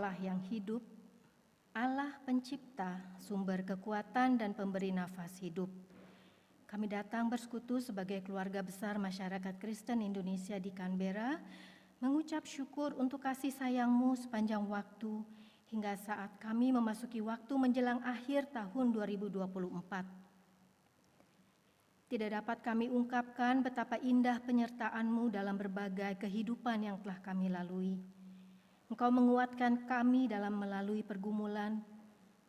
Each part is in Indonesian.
Allah yang hidup, Allah pencipta, sumber kekuatan dan pemberi nafas hidup. Kami datang bersekutu sebagai keluarga besar masyarakat Kristen Indonesia di Canberra, mengucap syukur untuk kasih sayang-Mu sepanjang waktu hingga saat kami memasuki waktu menjelang akhir tahun 2024. Tidak dapat kami ungkapkan betapa indah penyertaan-Mu dalam berbagai kehidupan yang telah kami lalui. Engkau menguatkan kami dalam melalui pergumulan,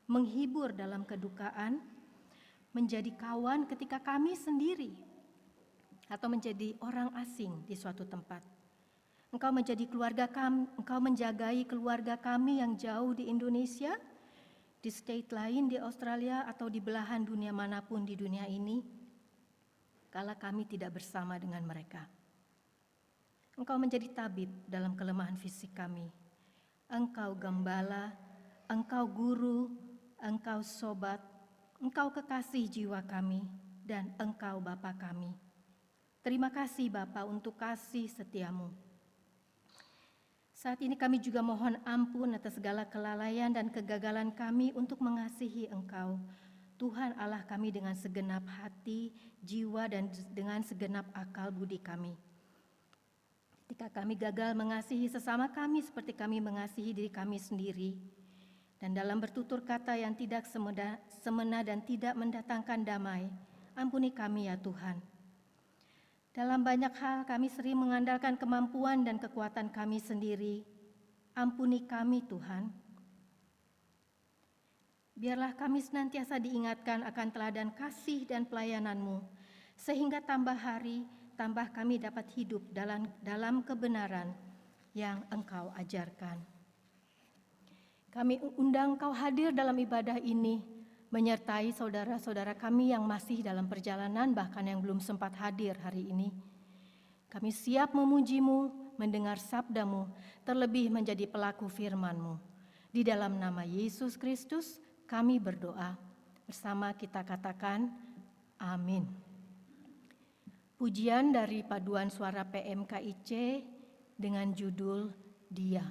menghibur dalam kedukaan, menjadi kawan ketika kami sendiri, atau menjadi orang asing di suatu tempat. Engkau menjadi keluarga kami, Engkau menjagai keluarga kami yang jauh di Indonesia, di state lain di Australia, atau di belahan dunia manapun di dunia ini, kala kami tidak bersama dengan mereka. Engkau menjadi tabib dalam kelemahan fisik kami. Engkau gembala, Engkau guru, Engkau sobat, Engkau kekasih jiwa kami, dan Engkau Bapa kami. Terima kasih Bapa untuk kasih setia-Mu. Saat ini kami juga mohon ampun atas segala kelalaian dan kegagalan kami untuk mengasihi Engkau, Tuhan Allah kami, dengan segenap hati, jiwa, dan dengan segenap akal budi kami. Ketika kami gagal mengasihi sesama kami seperti kami mengasihi diri kami sendiri, dan dalam bertutur kata yang tidak semena dan tidak mendatangkan damai, ampuni kami ya Tuhan. Dalam banyak hal kami sering mengandalkan kemampuan dan kekuatan kami sendiri. Ampuni kami Tuhan. Biarlah kami senantiasa diingatkan akan teladan kasih dan pelayanan-Mu, sehingga tambah hari, tambah kami dapat hidup dalam kebenaran yang Engkau ajarkan. Kami undang Engkau hadir dalam ibadah ini, menyertai saudara-saudara kami yang masih dalam perjalanan, bahkan yang belum sempat hadir hari ini. Kami siap memuji-Mu, mendengar sabda-Mu, terlebih menjadi pelaku firman-Mu. Di dalam nama Yesus Kristus kami berdoa. Bersama kita katakan, amin. Pujian dari paduan suara PMKIC dengan judul Dia.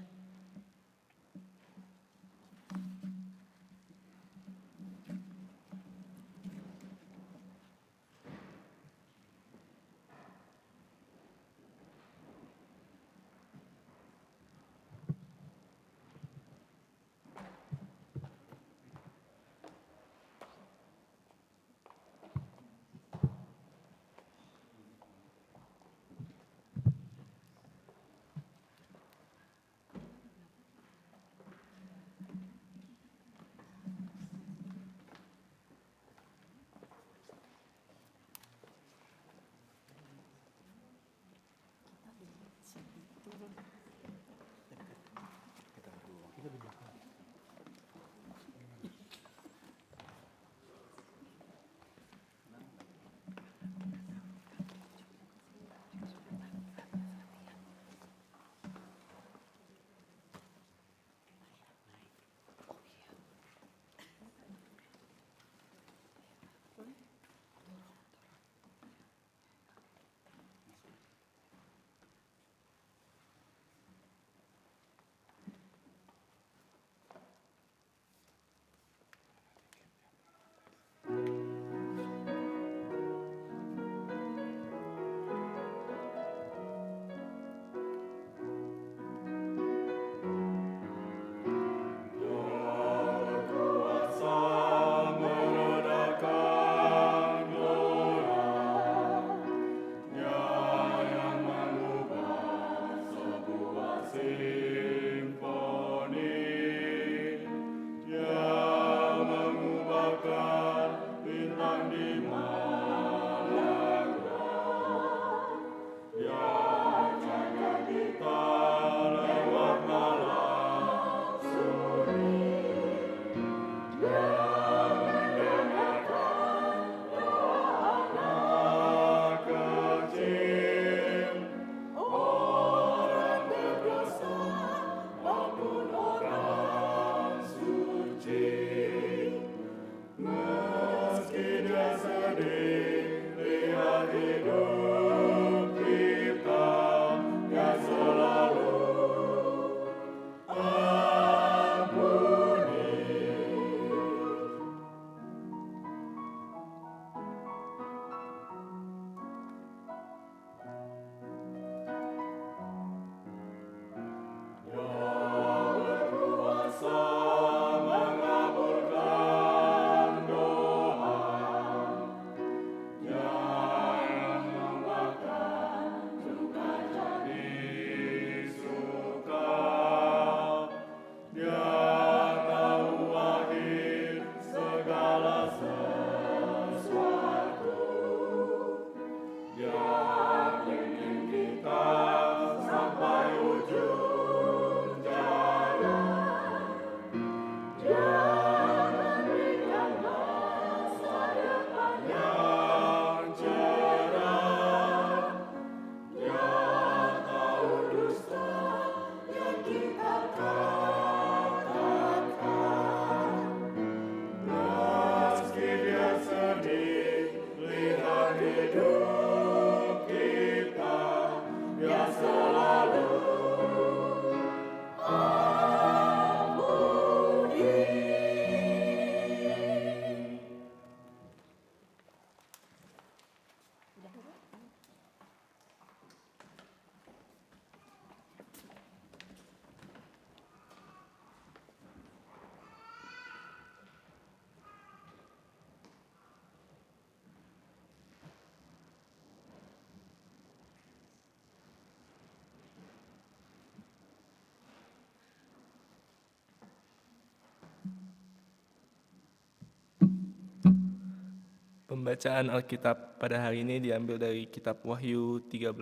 Pembacaan Alkitab pada hari ini diambil dari kitab Wahyu 13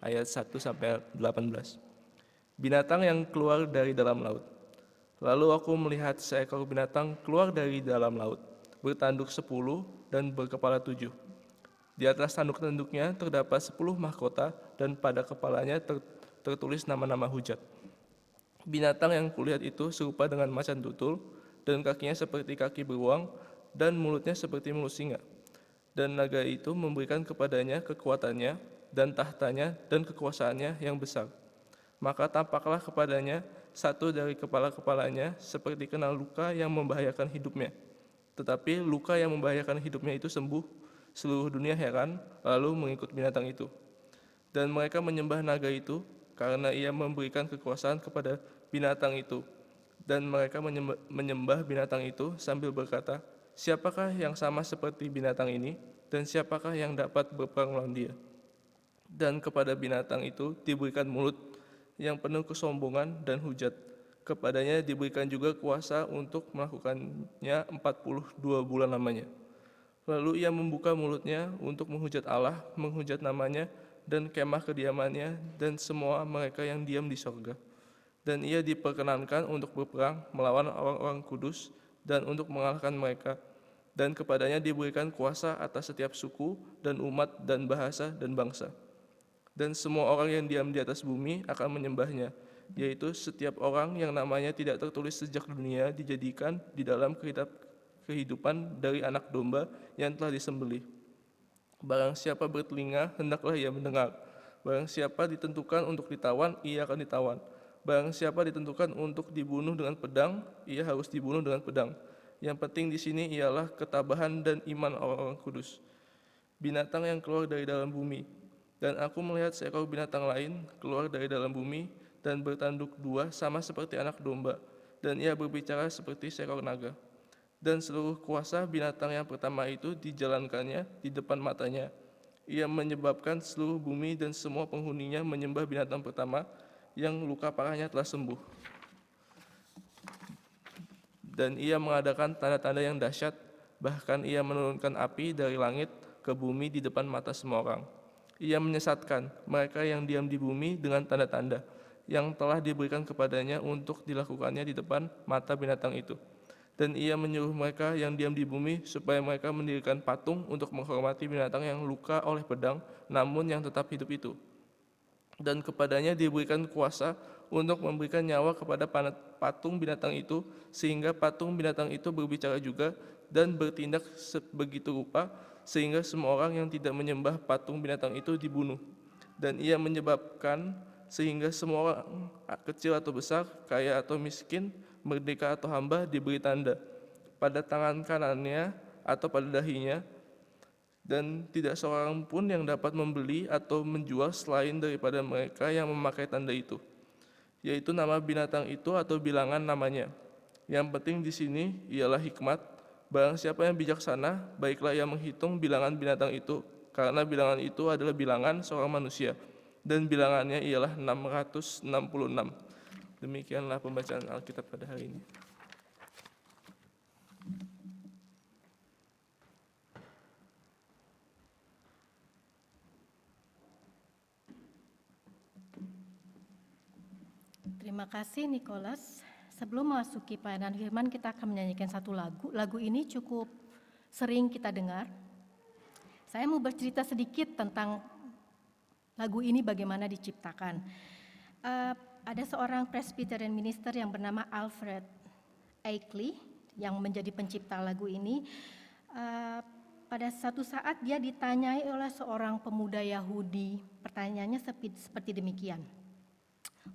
ayat 1 sampai 18. Binatang yang keluar dari dalam laut. Lalu aku melihat seekor binatang keluar dari dalam laut, bertanduk 10 dan berkepala 7. Di atas tanduk-tanduknya terdapat 10 mahkota dan pada kepalanya tertulis nama-nama hujat. Binatang yang kulihat itu serupa dengan macan tutul dan kakinya seperti kaki beruang dan mulutnya seperti mulut singa. Dan naga itu memberikan kepadanya kekuatannya dan tahtanya dan kekuasaannya yang besar. Maka tampaklah kepadanya satu dari kepala-kepalanya seperti kena luka yang membahayakan hidupnya. Tetapi luka yang membahayakan hidupnya itu sembuh. Seluruh dunia heran lalu mengikut binatang itu. Dan mereka menyembah naga itu karena ia memberikan kekuasaan kepada binatang itu. Dan mereka menyembah binatang itu sambil berkata, siapakah yang sama seperti binatang ini dan siapakah yang dapat berperang melawan dia? Dan kepada binatang itu diberikan mulut yang penuh kesombongan dan hujat. Kepadanya diberikan juga kuasa untuk melakukannya 42 bulan lamanya. Lalu ia membuka mulutnya untuk menghujat Allah, menghujat namanya, dan kemah kediamannya, dan semua mereka yang diam di sorga. Dan ia diperkenankan untuk berperang melawan orang-orang kudus, dan untuk mengalahkan mereka. Dan kepadanya diberikan kuasa atas setiap suku, dan umat, dan bahasa, dan bangsa. Dan semua orang yang diam di atas bumi akan menyembahnya, yaitu setiap orang yang namanya tidak tertulis sejak dunia dijadikan di dalam kitab kehidupan dari anak domba yang telah disembelih. Barang siapa bertelinga, hendaklah ia mendengar. Barang siapa ditentukan untuk ditawan, ia akan ditawan. Barang siapa ditentukan untuk dibunuh dengan pedang, ia harus dibunuh dengan pedang. Yang penting di sini ialah ketabahan dan iman orang-orang kudus. Binatang yang keluar dari dalam bumi. Dan aku melihat seekor binatang lain keluar dari dalam bumi dan bertanduk 2 sama seperti anak domba. Dan ia berbicara seperti seekor naga. Dan seluruh kuasa binatang yang pertama itu dijalankannya di depan matanya. Ia menyebabkan seluruh bumi dan semua penghuninya menyembah binatang pertama yang luka parahnya telah sembuh. Dan ia mengadakan tanda-tanda yang dahsyat, bahkan ia menurunkan api dari langit ke bumi di depan mata semua orang. Ia menyesatkan mereka yang diam di bumi dengan tanda-tanda yang telah diberikan kepadanya untuk dilakukannya di depan mata binatang itu. Dan ia menyuruh mereka yang diam di bumi supaya mereka mendirikan patung untuk menghormati binatang yang luka oleh pedang, namun yang tetap hidup itu. Dan kepadanya diberikan kuasa untuk memberikan nyawa kepada patung binatang itu, sehingga patung binatang itu berbicara juga dan bertindak begitu rupa, sehingga semua orang yang tidak menyembah patung binatang itu dibunuh. Dan ia menyebabkan sehingga semua orang kecil atau besar, kaya atau miskin, merdeka atau hamba diberi tanda pada tangan kanannya atau pada dahinya, dan tidak seorang pun yang dapat membeli atau menjual selain daripada mereka yang memakai tanda itu, yaitu nama binatang itu atau bilangan namanya. Yang penting di sini ialah hikmat. Barang siapa yang bijaksana, baiklah ia menghitung bilangan binatang itu, karena bilangan itu adalah bilangan seorang manusia, dan bilangannya ialah 666. Demikianlah pembacaan Alkitab pada hari ini. Terima kasih Nicholas. Sebelum memasuki pelayanan firman, kita akan menyanyikan satu lagu. Lagu ini cukup sering kita dengar. Saya mau bercerita sedikit tentang lagu ini bagaimana diciptakan. Ada seorang Presbyterian minister yang bernama Alfred Akeley yang menjadi pencipta lagu ini. Pada satu saat dia ditanyai oleh seorang pemuda Yahudi. Pertanyaannya seperti demikian.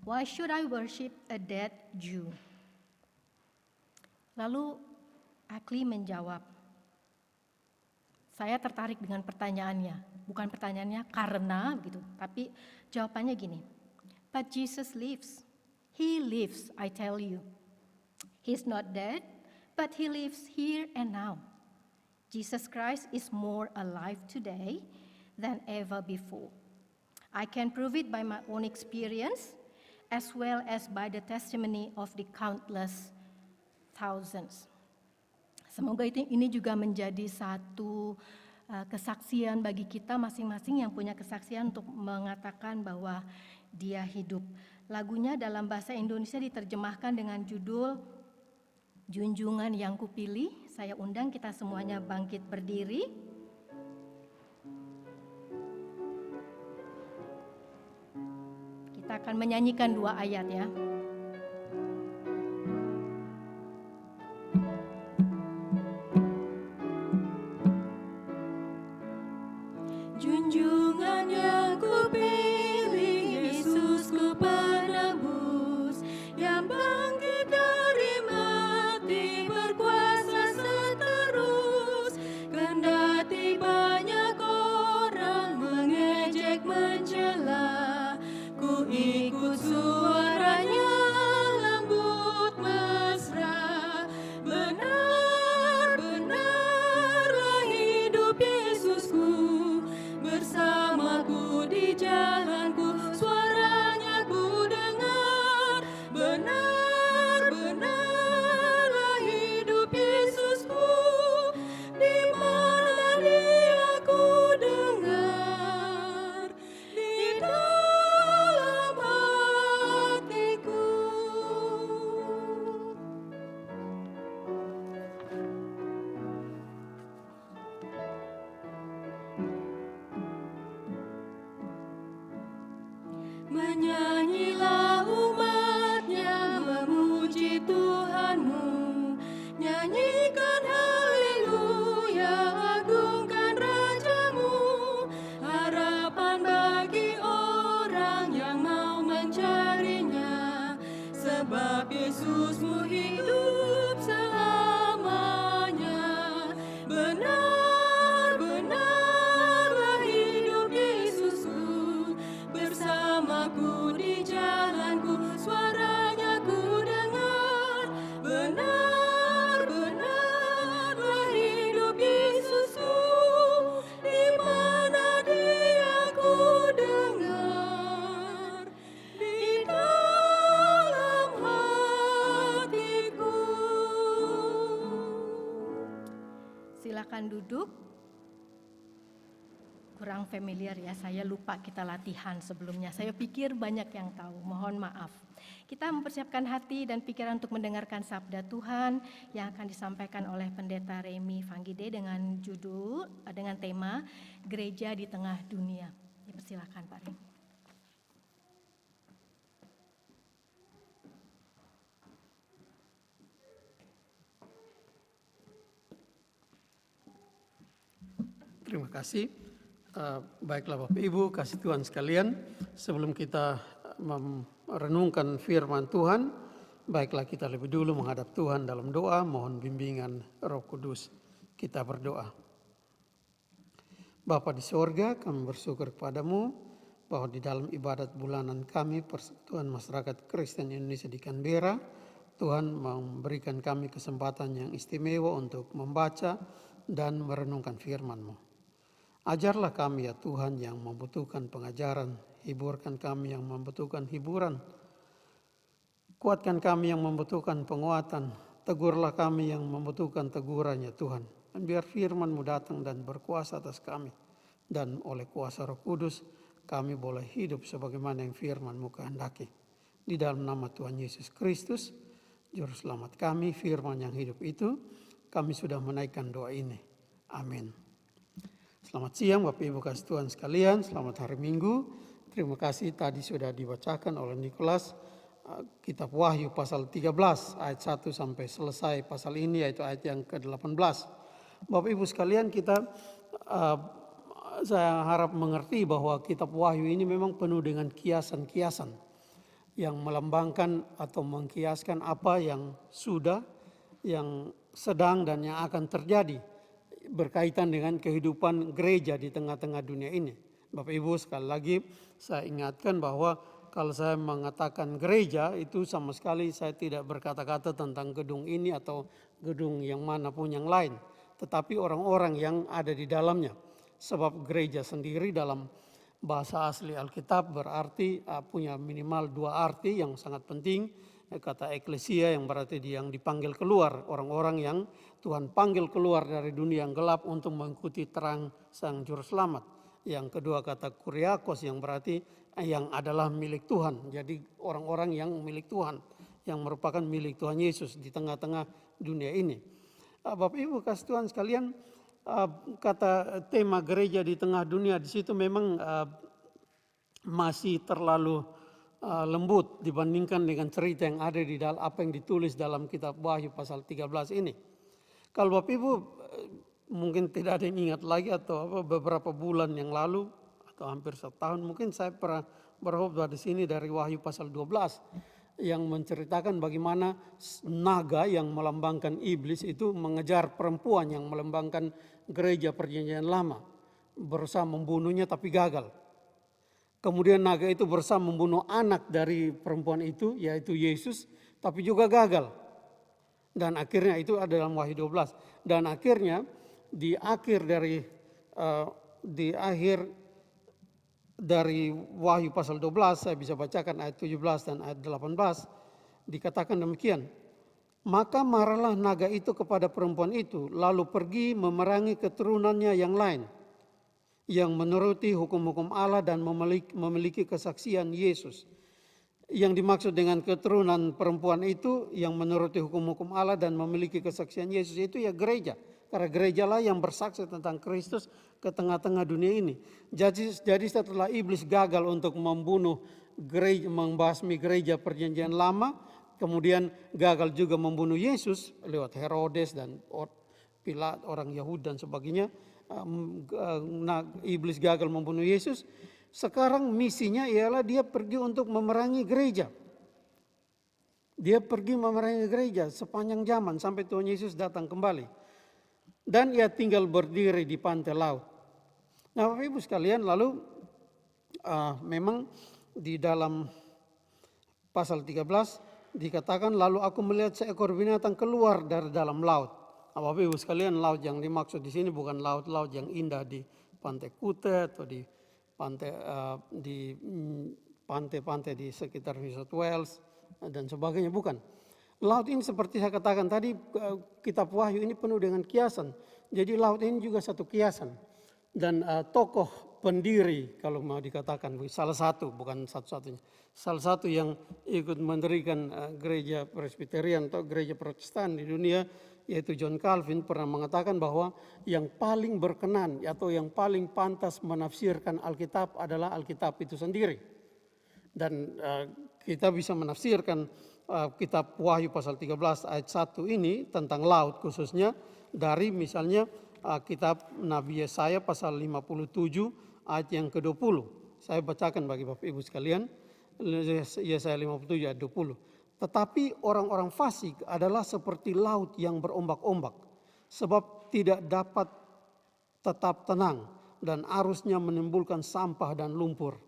Why should I worship a dead Jew? Lalu Akeley menjawab, saya tertarik dengan pertanyaannya, bukan pertanyaannya karena gitu, tapi jawabannya gini, but Jesus lives, He lives, I tell you. He's not dead, but He lives here and now. Jesus Christ is more alive today than ever before. I can prove it by my own experience, as well as by the testimony of the countless thousands. Semoga ini juga menjadi satu kesaksian bagi kita masing-masing yang punya kesaksian untuk mengatakan bahwa dia hidup. Lagunya dalam bahasa Indonesia diterjemahkan dengan judul Junjungan yang Kupilih. Saya undang kita semuanya bangkit berdiri. Kita akan menyanyikan 2 ayat ya. Junjungan yang kupilih, Yesus ku penebus, yang bangkit dari mati, berkuasa seterus. Kendati banyak orang mengejek mencela, ku ikut suaranya lembut mesra. Benar-benarlah hidup Yesusku, bersamaku di jalanku, suaranya ku dengar. Benar-benarlah hidup Yesusku, di mana Dia ku dengar, di dalam hatiku. Menyanyilah umatnya, memuji Tuhanmu. Nyanyikan haleluya, agungkan Rajamu. Harapan bagi orang yang mau mencarinya, sebab Yesusmu hidup selamanya. Benar-benarlah hidup Yesusku, bersamaku di jalanku, suaranya ku dengar. Benar-benarlah hidup Yesusku, di mana Dia ku dengar, di dalam hatiku. Silakan duduk. Kurang familiar ya, saya lupa kita latihan sebelumnya. Saya pikir banyak yang tahu, mohon maaf. Kita mempersiapkan hati dan pikiran untuk mendengarkan sabda Tuhan yang akan disampaikan oleh Pendeta Remy Vanggide dengan tema Gereja di Tengah Dunia. Dipersilakan Pak Remy. Terima kasih. Baiklah Bapak Ibu, kasih Tuhan sekalian, sebelum kita merenungkan firman Tuhan, baiklah kita lebih dulu menghadap Tuhan dalam doa, mohon bimbingan Roh Kudus. Kita berdoa. Bapa di sorga, kami bersyukur kepadamu bahwa di dalam ibadat bulanan kami, Persekutuan Masyarakat Kristen Indonesia di Canberra, Tuhan memberikan kami kesempatan yang istimewa untuk membaca dan merenungkan firman-Mu. Ajarlah kami ya Tuhan yang membutuhkan pengajaran, hiburkan kami yang membutuhkan hiburan, kuatkan kami yang membutuhkan penguatan, tegurlah kami yang membutuhkan teguran ya Tuhan. Dan biar firman-Mu datang dan berkuasa atas kami, dan oleh kuasa Roh Kudus kami boleh hidup sebagaimana yang firman-Mu kehendaki. Di dalam nama Tuhan Yesus Kristus, Juru Selamat kami, firman yang hidup itu, kami sudah menaikkan doa ini. Amin. Selamat siang Bapak Ibu kasih Tuhan sekalian, selamat hari Minggu. Terima kasih tadi sudah dibacakan oleh Nikolas kitab Wahyu pasal 13 ayat 1 sampai selesai pasal ini, yaitu ayat yang ke-18. Bapak Ibu sekalian, saya harap mengerti bahwa kitab Wahyu ini memang penuh dengan kiasan-kiasan yang melambangkan atau mengkiaskan apa yang sudah, yang sedang dan yang akan terjadi berkaitan dengan kehidupan gereja di tengah-tengah dunia ini. Bapak Ibu, sekali lagi saya ingatkan bahwa kalau saya mengatakan gereja itu sama sekali saya tidak berkata-kata tentang gedung ini atau gedung yang manapun yang lain, tetapi orang-orang yang ada di dalamnya. Sebab gereja sendiri dalam bahasa asli Alkitab berarti punya minimal 2 arti yang sangat penting. kata eklesia yang berarti yang dipanggil keluar, orang-orang yang Tuhan panggil keluar dari dunia yang gelap untuk mengikuti terang Sang Juru Selamat. Yang kedua kata kuriakos yang berarti yang adalah milik Tuhan. Jadi orang-orang yang milik Tuhan, yang merupakan milik Tuhan Yesus di tengah-tengah dunia ini. Bapak Ibu kasih Tuhan sekalian, kata tema gereja di tengah dunia di situ memang masih terlalu lembut dibandingkan dengan cerita yang ada di dalam apa yang ditulis dalam kitab Wahyu pasal 13 ini. Kalau Bapak Ibu mungkin tidak ada yang ingat lagi atau beberapa bulan yang lalu atau hampir setahun mungkin saya pernah berkhotbah di sini dari Wahyu pasal 12 yang menceritakan bagaimana naga yang melambangkan iblis itu mengejar perempuan yang melambangkan gereja perjanjian lama, berusaha membunuhnya tapi gagal. Kemudian naga itu berusaha membunuh anak dari perempuan itu, yaitu Yesus, tapi juga gagal. Dan akhirnya itu ada dalam Wahyu 12. Dan akhirnya di akhir dari Wahyu pasal 12, saya bisa bacakan ayat 17 dan ayat 18, dikatakan demikian. Maka marahlah naga itu kepada perempuan itu, lalu pergi memerangi keturunannya yang lain, yang menuruti hukum-hukum Allah dan memiliki kesaksian Yesus. Yang dimaksud dengan keturunan perempuan itu yang menuruti hukum-hukum Allah dan memiliki kesaksian Yesus itu ya gereja. Karena gerejalah yang bersaksi tentang Kristus ke tengah-tengah dunia ini. Jadi setelah iblis gagal untuk membunuh gereja, membasmi gereja perjanjian lama, kemudian gagal juga membunuh Yesus lewat Herodes dan Pilat orang Yahudi dan sebagainya. Iblis gagal membunuh Yesus. Sekarang misinya ialah dia pergi untuk memerangi gereja. Dia pergi memerangi gereja sepanjang zaman sampai Tuhan Yesus datang kembali. Dan ia tinggal berdiri di pantai laut. Nah Bapak Ibu sekalian, lalu memang di dalam pasal 13 dikatakan lalu aku melihat seekor binatang keluar dari dalam laut. Bapak Ibu sekalian, laut yang dimaksud di sini bukan laut-laut yang indah di Pantai Kuta atau di pantai-pantai di sekitar New South Wales dan sebagainya, bukan. Laut ini seperti saya katakan tadi, kitab Wahyu ini penuh dengan kiasan. Jadi laut ini juga satu kiasan. Dan tokoh pendiri kalau mau dikatakan salah satu, bukan satu-satunya, salah satu yang ikut mendirikan gereja Presbyterian atau gereja Protestan di dunia, yaitu John Calvin, pernah mengatakan bahwa yang paling berkenan atau yang paling pantas menafsirkan Alkitab adalah Alkitab itu sendiri. Dan kita bisa menafsirkan kitab Wahyu pasal 13 ayat 1 ini tentang laut khususnya dari misalnya kitab Nabi Yesaya pasal 57 ayat yang ke-20. Saya bacakan bagi Bapak Ibu sekalian, Yesaya 57 ayat 20. Tetapi orang-orang fasik adalah seperti laut yang berombak-ombak, sebab tidak dapat tetap tenang dan arusnya menimbulkan sampah dan lumpur.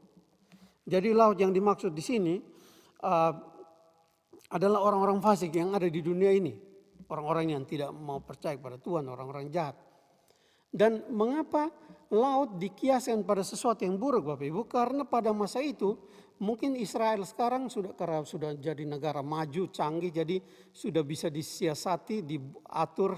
Jadi laut yang dimaksud di sini adalah orang-orang fasik yang ada di dunia ini. Orang-orang yang tidak mau percaya pada Tuhan, orang-orang jahat. Dan mengapa laut dikiaskan pada sesuatu yang buruk Bapak Ibu? Karena pada masa itu mungkin Israel sekarang karena sudah jadi negara maju, canggih, jadi sudah bisa disiasati, diatur,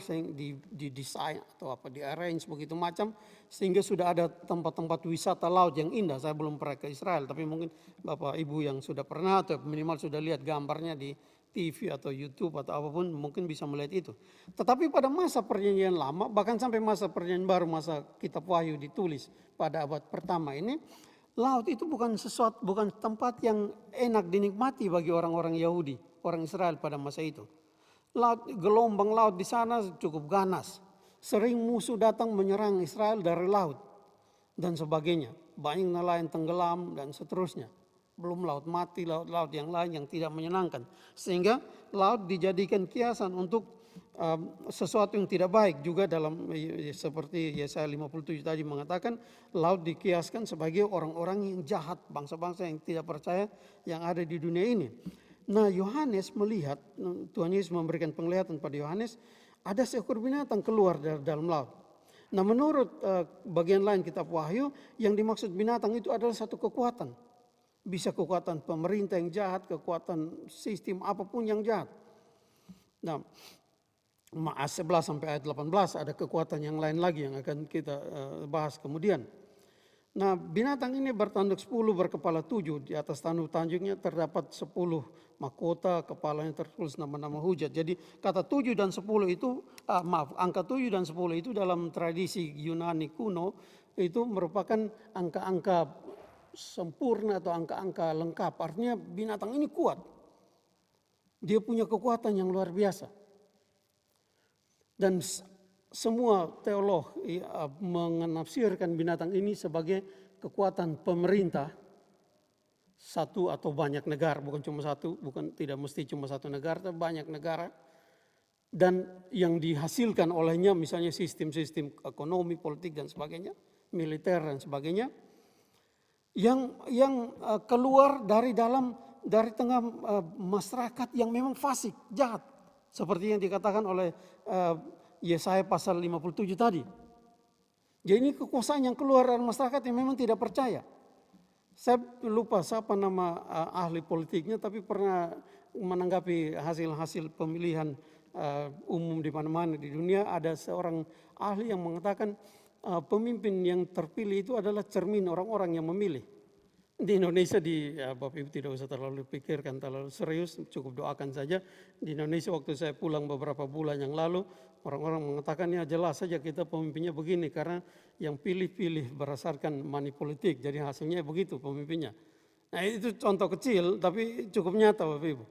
didesain atau di-arrange begitu macam, sehingga sudah ada tempat-tempat wisata laut yang indah. Saya belum pernah ke Israel, tapi mungkin Bapak Ibu yang sudah pernah atau minimal sudah lihat gambarnya di TV atau YouTube atau apapun mungkin bisa melihat itu. Tetapi pada masa perjanjian lama, bahkan sampai masa perjanjian baru, masa kitab Wahyu ditulis pada abad pertama ini, laut itu bukan tempat yang enak dinikmati bagi orang-orang Yahudi, orang Israel pada masa itu. Gelombang laut di sana cukup ganas. Sering musuh datang menyerang Israel dari laut dan sebagainya. Banyak nelayan tenggelam dan seterusnya. Belum laut mati, laut-laut yang lain yang tidak menyenangkan. Sehingga laut dijadikan kiasan untuk sesuatu yang tidak baik. Juga dalam seperti Yesaya 57 tadi mengatakan, laut dikiaskan sebagai orang-orang yang jahat, bangsa-bangsa yang tidak percaya yang ada di dunia ini. Nah Yohanes melihat, Tuhan Yesus memberikan penglihatan pada Yohanes, ada seekor binatang keluar dari dalam laut. Nah menurut bagian lain kitab Wahyu, yang dimaksud binatang itu adalah satu kekuatan. Bisa kekuatan pemerintah yang jahat, kekuatan sistem apapun yang jahat. Nah, Maas 11 sampai ayat 18 ada kekuatan yang lain lagi yang akan kita bahas kemudian. Nah, binatang ini bertanduk 10, berkepala 7. Di atas tanduk tanjungnya terdapat 10 mahkota, kepalanya tertulis nama-nama hujat. Jadi kata 7 dan 10 itu, angka 7 dan 10 itu dalam tradisi Yunani kuno itu merupakan angka-angka sempurna atau angka-angka lengkap. Artinya binatang ini kuat. Dia punya kekuatan yang luar biasa. Dan semua teolog menafsirkan binatang ini sebagai kekuatan pemerintah satu atau banyak negara, bukan cuma satu, tidak mesti cuma satu negara, tapi banyak negara. Dan yang dihasilkan olehnya misalnya sistem-sistem ekonomi, politik dan sebagainya, militer dan sebagainya, yang keluar dari tengah masyarakat yang memang fasik, jahat, seperti yang dikatakan oleh Yesaya pasal 57 tadi. Jadi ini kekuasaan yang keluar dari masyarakat yang memang tidak percaya. Saya lupa siapa nama ahli politiknya, tapi pernah menanggapi hasil-hasil pemilihan umum di mana-mana di dunia. Ada seorang ahli yang mengatakan pemimpin yang terpilih itu adalah cermin orang-orang yang memilih. Di Indonesia Bapak Ibu tidak usah terlalu pikirkan terlalu serius, cukup doakan saja. Di Indonesia waktu saya pulang beberapa bulan yang lalu, orang-orang mengatakan ya jelas saja kita pemimpinnya begini karena yang pilih-pilih berdasarkan money politik, jadi hasilnya begitu pemimpinnya. Nah itu contoh kecil tapi cukup nyata Bapak Ibu.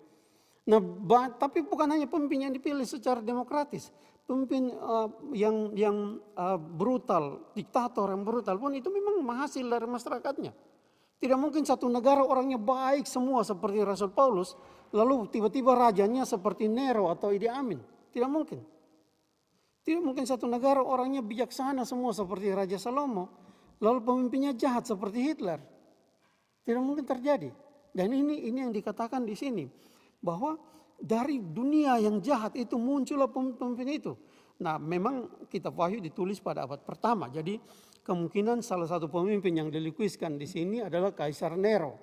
Nah tapi bukan hanya pemimpin yang dipilih secara demokratis, pemimpin yang brutal, diktator yang brutal pun itu memang hasil dari masyarakatnya. Tidak mungkin satu negara orangnya baik semua seperti Rasul Paulus, lalu tiba-tiba rajanya seperti Nero atau Idi Amin. Tidak mungkin. Tidak mungkin satu negara orangnya bijaksana semua seperti Raja Salomo, lalu pemimpinnya jahat seperti Hitler. Tidak mungkin terjadi. Dan ini yang dikatakan di sini, bahwa dari dunia yang jahat itu muncullah pemimpin itu. Nah memang kitab Wahyu ditulis pada abad pertama, jadi kemungkinan salah satu pemimpin yang dilukiskan di sini adalah Kaisar Nero.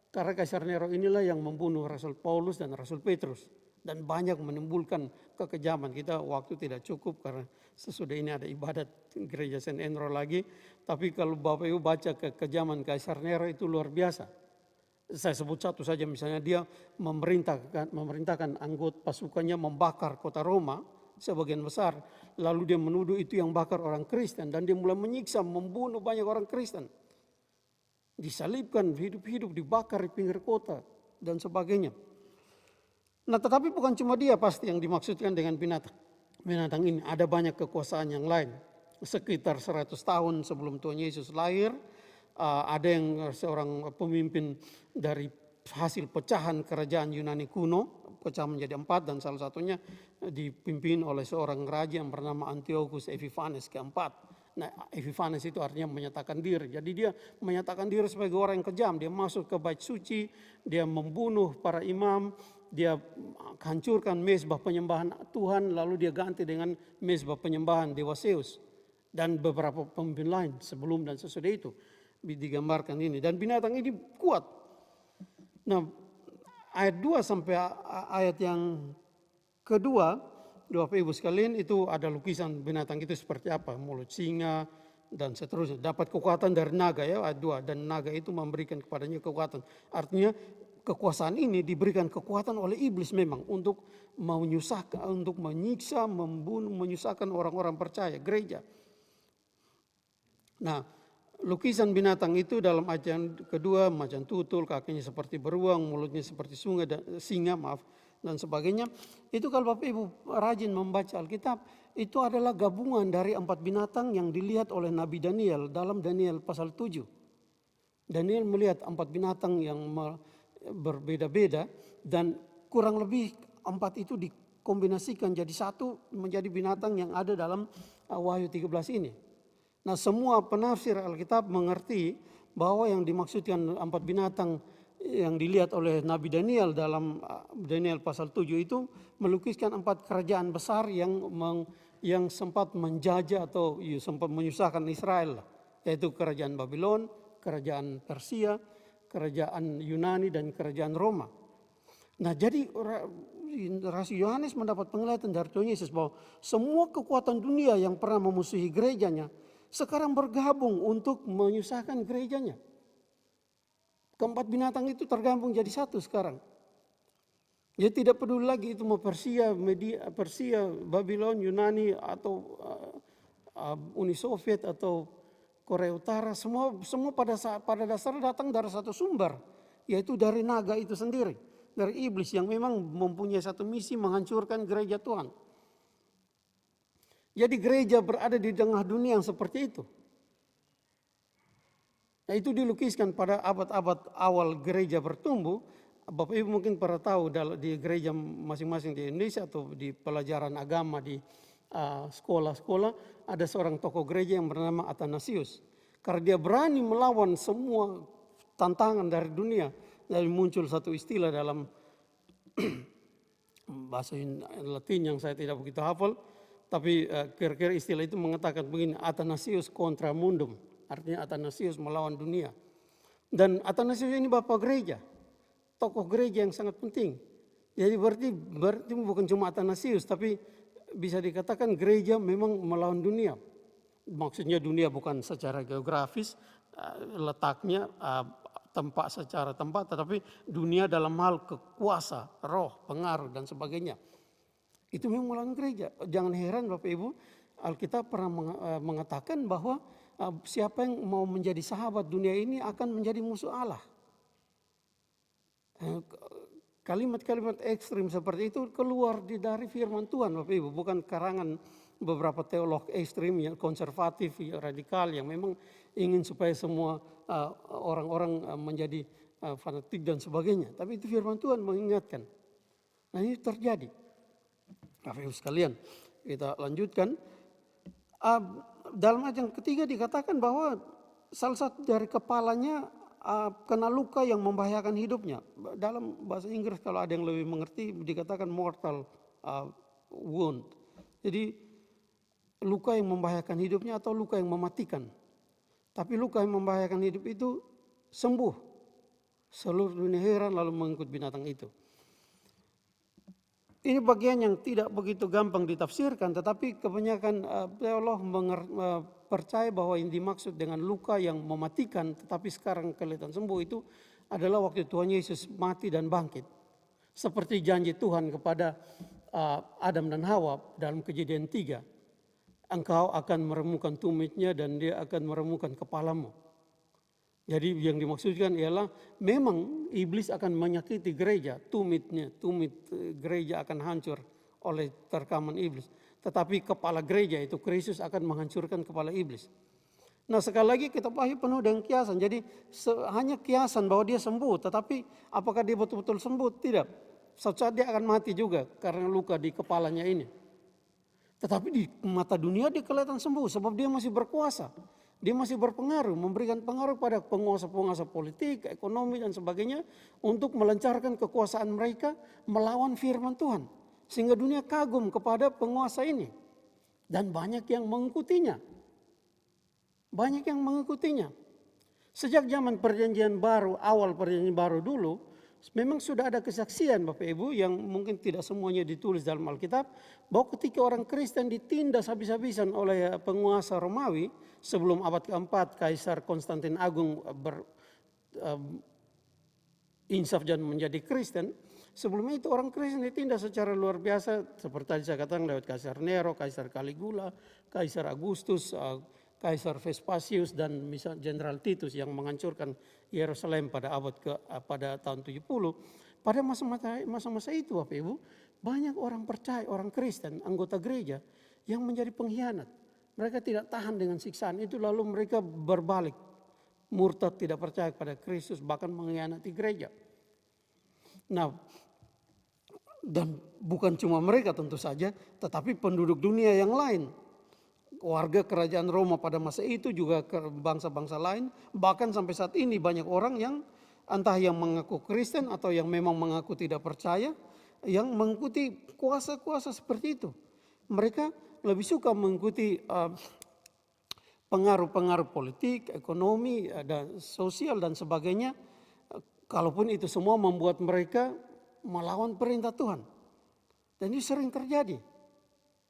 Karena Kaisar Nero inilah yang membunuh Rasul Paulus dan Rasul Petrus. Dan banyak menimbulkan kekejaman. Kita waktu tidak cukup karena sesudah ini ada ibadat gereja Saint Andrew lagi. Tapi kalau Bapak Ibu baca kekejaman Kaisar Nero itu luar biasa. Saya sebut satu saja, misalnya dia memerintahkan anggota pasukannya membakar kota Roma sebagian besar. Lalu dia menuduh itu yang bakar orang Kristen. Dan dia mulai menyiksa, membunuh banyak orang Kristen. Disalibkan, hidup-hidup, dibakar di pinggir kota dan sebagainya. Nah tetapi bukan cuma dia pasti yang dimaksudkan dengan binatang. Binatang ini ada banyak kekuasaan yang lain. Sekitar 100 tahun sebelum Tuhan Yesus lahir, ada yang seorang pemimpin dari hasil pecahan kerajaan Yunani kuno, pecah menjadi 4 dan salah satunya dipimpin oleh seorang raja yang bernama Antiochus Epiphanes keempat. Nah Epiphanes itu artinya menyatakan diri. Jadi dia menyatakan diri sebagai orang yang kejam. Dia masuk ke bait suci, dia membunuh para imam, dia hancurkan mezbah penyembahan Tuhan, lalu dia ganti dengan mezbah penyembahan dewa Zeus. Dan beberapa pemimpin lain sebelum dan sesudah itu digambarkan ini. Dan binatang ini kuat. Nah ayat 2 sampai ayat yang kedua, Bapak Ibu sekalian, itu ada lukisan binatang itu seperti apa, mulut singa dan seterusnya. Dapat kekuatan dari naga ya, ayat 2, dan naga itu memberikan kepadanya kekuatan. Artinya kekuasaan ini diberikan kekuatan oleh iblis memang untuk menyusahkan, untuk menyiksa, membunuh, menyusahkan orang-orang percaya, gereja. Nah, lukisan binatang itu dalam ayat yang kedua, macan tutul, kakinya seperti beruang, mulutnya seperti singa, dan sebagainya. Itu kalau Bapak Ibu rajin membaca Alkitab, itu adalah gabungan dari 4 binatang yang dilihat oleh Nabi Daniel dalam Daniel pasal 7. Daniel melihat 4 binatang yang berbeda-beda dan kurang lebih 4 itu dikombinasikan jadi satu menjadi binatang yang ada dalam Wahyu 13 ini. Nah semua penafsir Alkitab mengerti bahwa yang dimaksudkan 4 binatang yang dilihat oleh Nabi Daniel dalam Daniel pasal 7 itu melukiskan 4 kerajaan besar yang sempat menjajah atau sempat menyusahkan Israel, yaitu kerajaan Babylon, kerajaan Persia, kerajaan Yunani dan kerajaan Roma. Nah, jadi Rasul Yohanes mendapat penglihatan dari Tuhan Yesus bahwa semua kekuatan dunia yang pernah memusuhi gerejanya sekarang bergabung untuk menyusahkan gerejanya. Keempat binatang itu tergabung jadi satu sekarang. Jadi tidak peduli lagi itu mau Persia, Babylon, Yunani atau Uni Soviet atau Korea Utara, semua pada dasarnya datang dari satu sumber, yaitu dari naga itu sendiri, dari iblis yang memang mempunyai satu misi menghancurkan gereja Tuhan. Jadi gereja berada di tengah dunia yang seperti itu. Nah, itu dilukiskan pada abad-abad awal gereja bertumbuh. Bapak Ibu mungkin pernah tahu di gereja masing-masing di Indonesia atau di pelajaran agama di sekolah-sekolah ada seorang tokoh gereja yang bernama Athanasius. Karena dia berani melawan semua tantangan dari dunia. Lalu muncul satu istilah dalam bahasa Latin yang saya tidak begitu hafal. Tapi kira-kira istilah itu mengatakan begini, Athanasius contra mundum. Artinya Athanasius melawan dunia. Dan Athanasius ini bapak gereja. Tokoh gereja yang sangat penting. Jadi berarti bukan cuma Athanasius, tapi bisa dikatakan gereja memang melawan dunia. Maksudnya dunia bukan secara geografis letaknya tempat secara tempat, tetapi dunia dalam hal kekuasa, roh, pengaruh dan sebagainya. Itu memang melawan gereja. Jangan heran Bapak Ibu, Alkitab pernah mengatakan bahwa siapa yang mau menjadi sahabat dunia ini akan menjadi musuh Allah. Kalimat-kalimat ekstrim seperti itu keluar dari firman Tuhan Bapak Ibu, bukan karangan beberapa teolog ekstrim yang konservatif, yang radikal yang memang ingin supaya semua orang-orang menjadi fanatik dan sebagainya. Tapi itu firman Tuhan mengingatkan. Nah, ini terjadi. Bapak Ibu sekalian, kita lanjutkan. Dalam ayat yang ketiga dikatakan bahwa salah satu dari kepalanya kena luka yang membahayakan hidupnya. Dalam bahasa Inggris kalau ada yang lebih mengerti dikatakan mortal wound. Jadi luka yang membahayakan hidupnya atau luka yang mematikan. Tapi luka yang membahayakan hidup itu sembuh. Seluruh dunia heran lalu mengikut binatang itu. Ini bagian yang tidak begitu gampang ditafsirkan, tetapi kebanyakan teolog percaya bahwa yang dimaksud dengan luka yang mematikan tetapi sekarang kelihatan sembuh itu adalah waktu Tuhan Yesus mati dan bangkit. Seperti janji Tuhan kepada Adam dan Hawa dalam Kejadian 3. Engkau akan meremukan tumitnya dan dia akan meremukan kepalamu. Jadi yang dimaksudkan ialah memang iblis akan menyakiti gereja, tumit gereja akan hancur oleh terkaman iblis. Tetapi kepala gereja itu Kristus akan menghancurkan kepala iblis. Nah, sekali lagi kita pahami penuh dengan kiasan. Jadi hanya kiasan bahwa dia sembuh, tetapi apakah dia betul-betul sembuh? Tidak. Suatu saat dia akan mati juga karena luka di kepalanya ini. Tetapi di mata dunia dia kelihatan sembuh sebab dia masih berkuasa. Dia masih berpengaruh, memberikan pengaruh pada penguasa-penguasa politik, ekonomi dan sebagainya untuk melancarkan kekuasaan mereka melawan firman Tuhan. Sehingga dunia kagum kepada penguasa ini. Dan banyak yang mengikutinya. Banyak yang mengikutinya. Sejak zaman perjanjian baru, awal perjanjian baru dulu, memang sudah ada kesaksian Bapak Ibu yang mungkin tidak semuanya ditulis dalam Alkitab. Bahwa ketika orang Kristen ditindas habis-habisan oleh penguasa Romawi, sebelum abad keempat Kaisar Konstantin Agung insaf dan menjadi Kristen. Sebelumnya itu orang Kristen ditindas secara luar biasa. Seperti tadi saya katakan lewat Kaisar Nero, Kaisar Caligula, Kaisar Agustus, Kaisar Vespasius dan misal Jenderal Titus yang menghancurkan Yerusalem pada tahun 70. Pada masa-masa itu Bapak Ibu, banyak orang percaya, orang Kristen, anggota gereja yang menjadi pengkhianat. Mereka tidak tahan dengan siksaan itu lalu mereka berbalik. Murtad, tidak percaya kepada Kristus, bahkan mengkhianati gereja. Nah, dan bukan cuma mereka tentu saja, tetapi penduduk dunia yang lain. Warga kerajaan Roma pada masa itu juga bangsa-bangsa lain. Bahkan sampai saat ini banyak orang yang entah yang mengaku Kristen atau yang memang mengaku tidak percaya, yang mengikuti kuasa-kuasa seperti itu. Mereka lebih suka mengikuti pengaruh-pengaruh politik, ekonomi, dan sosial dan sebagainya kalaupun itu semua membuat mereka melawan perintah Tuhan. Dan itu sering terjadi.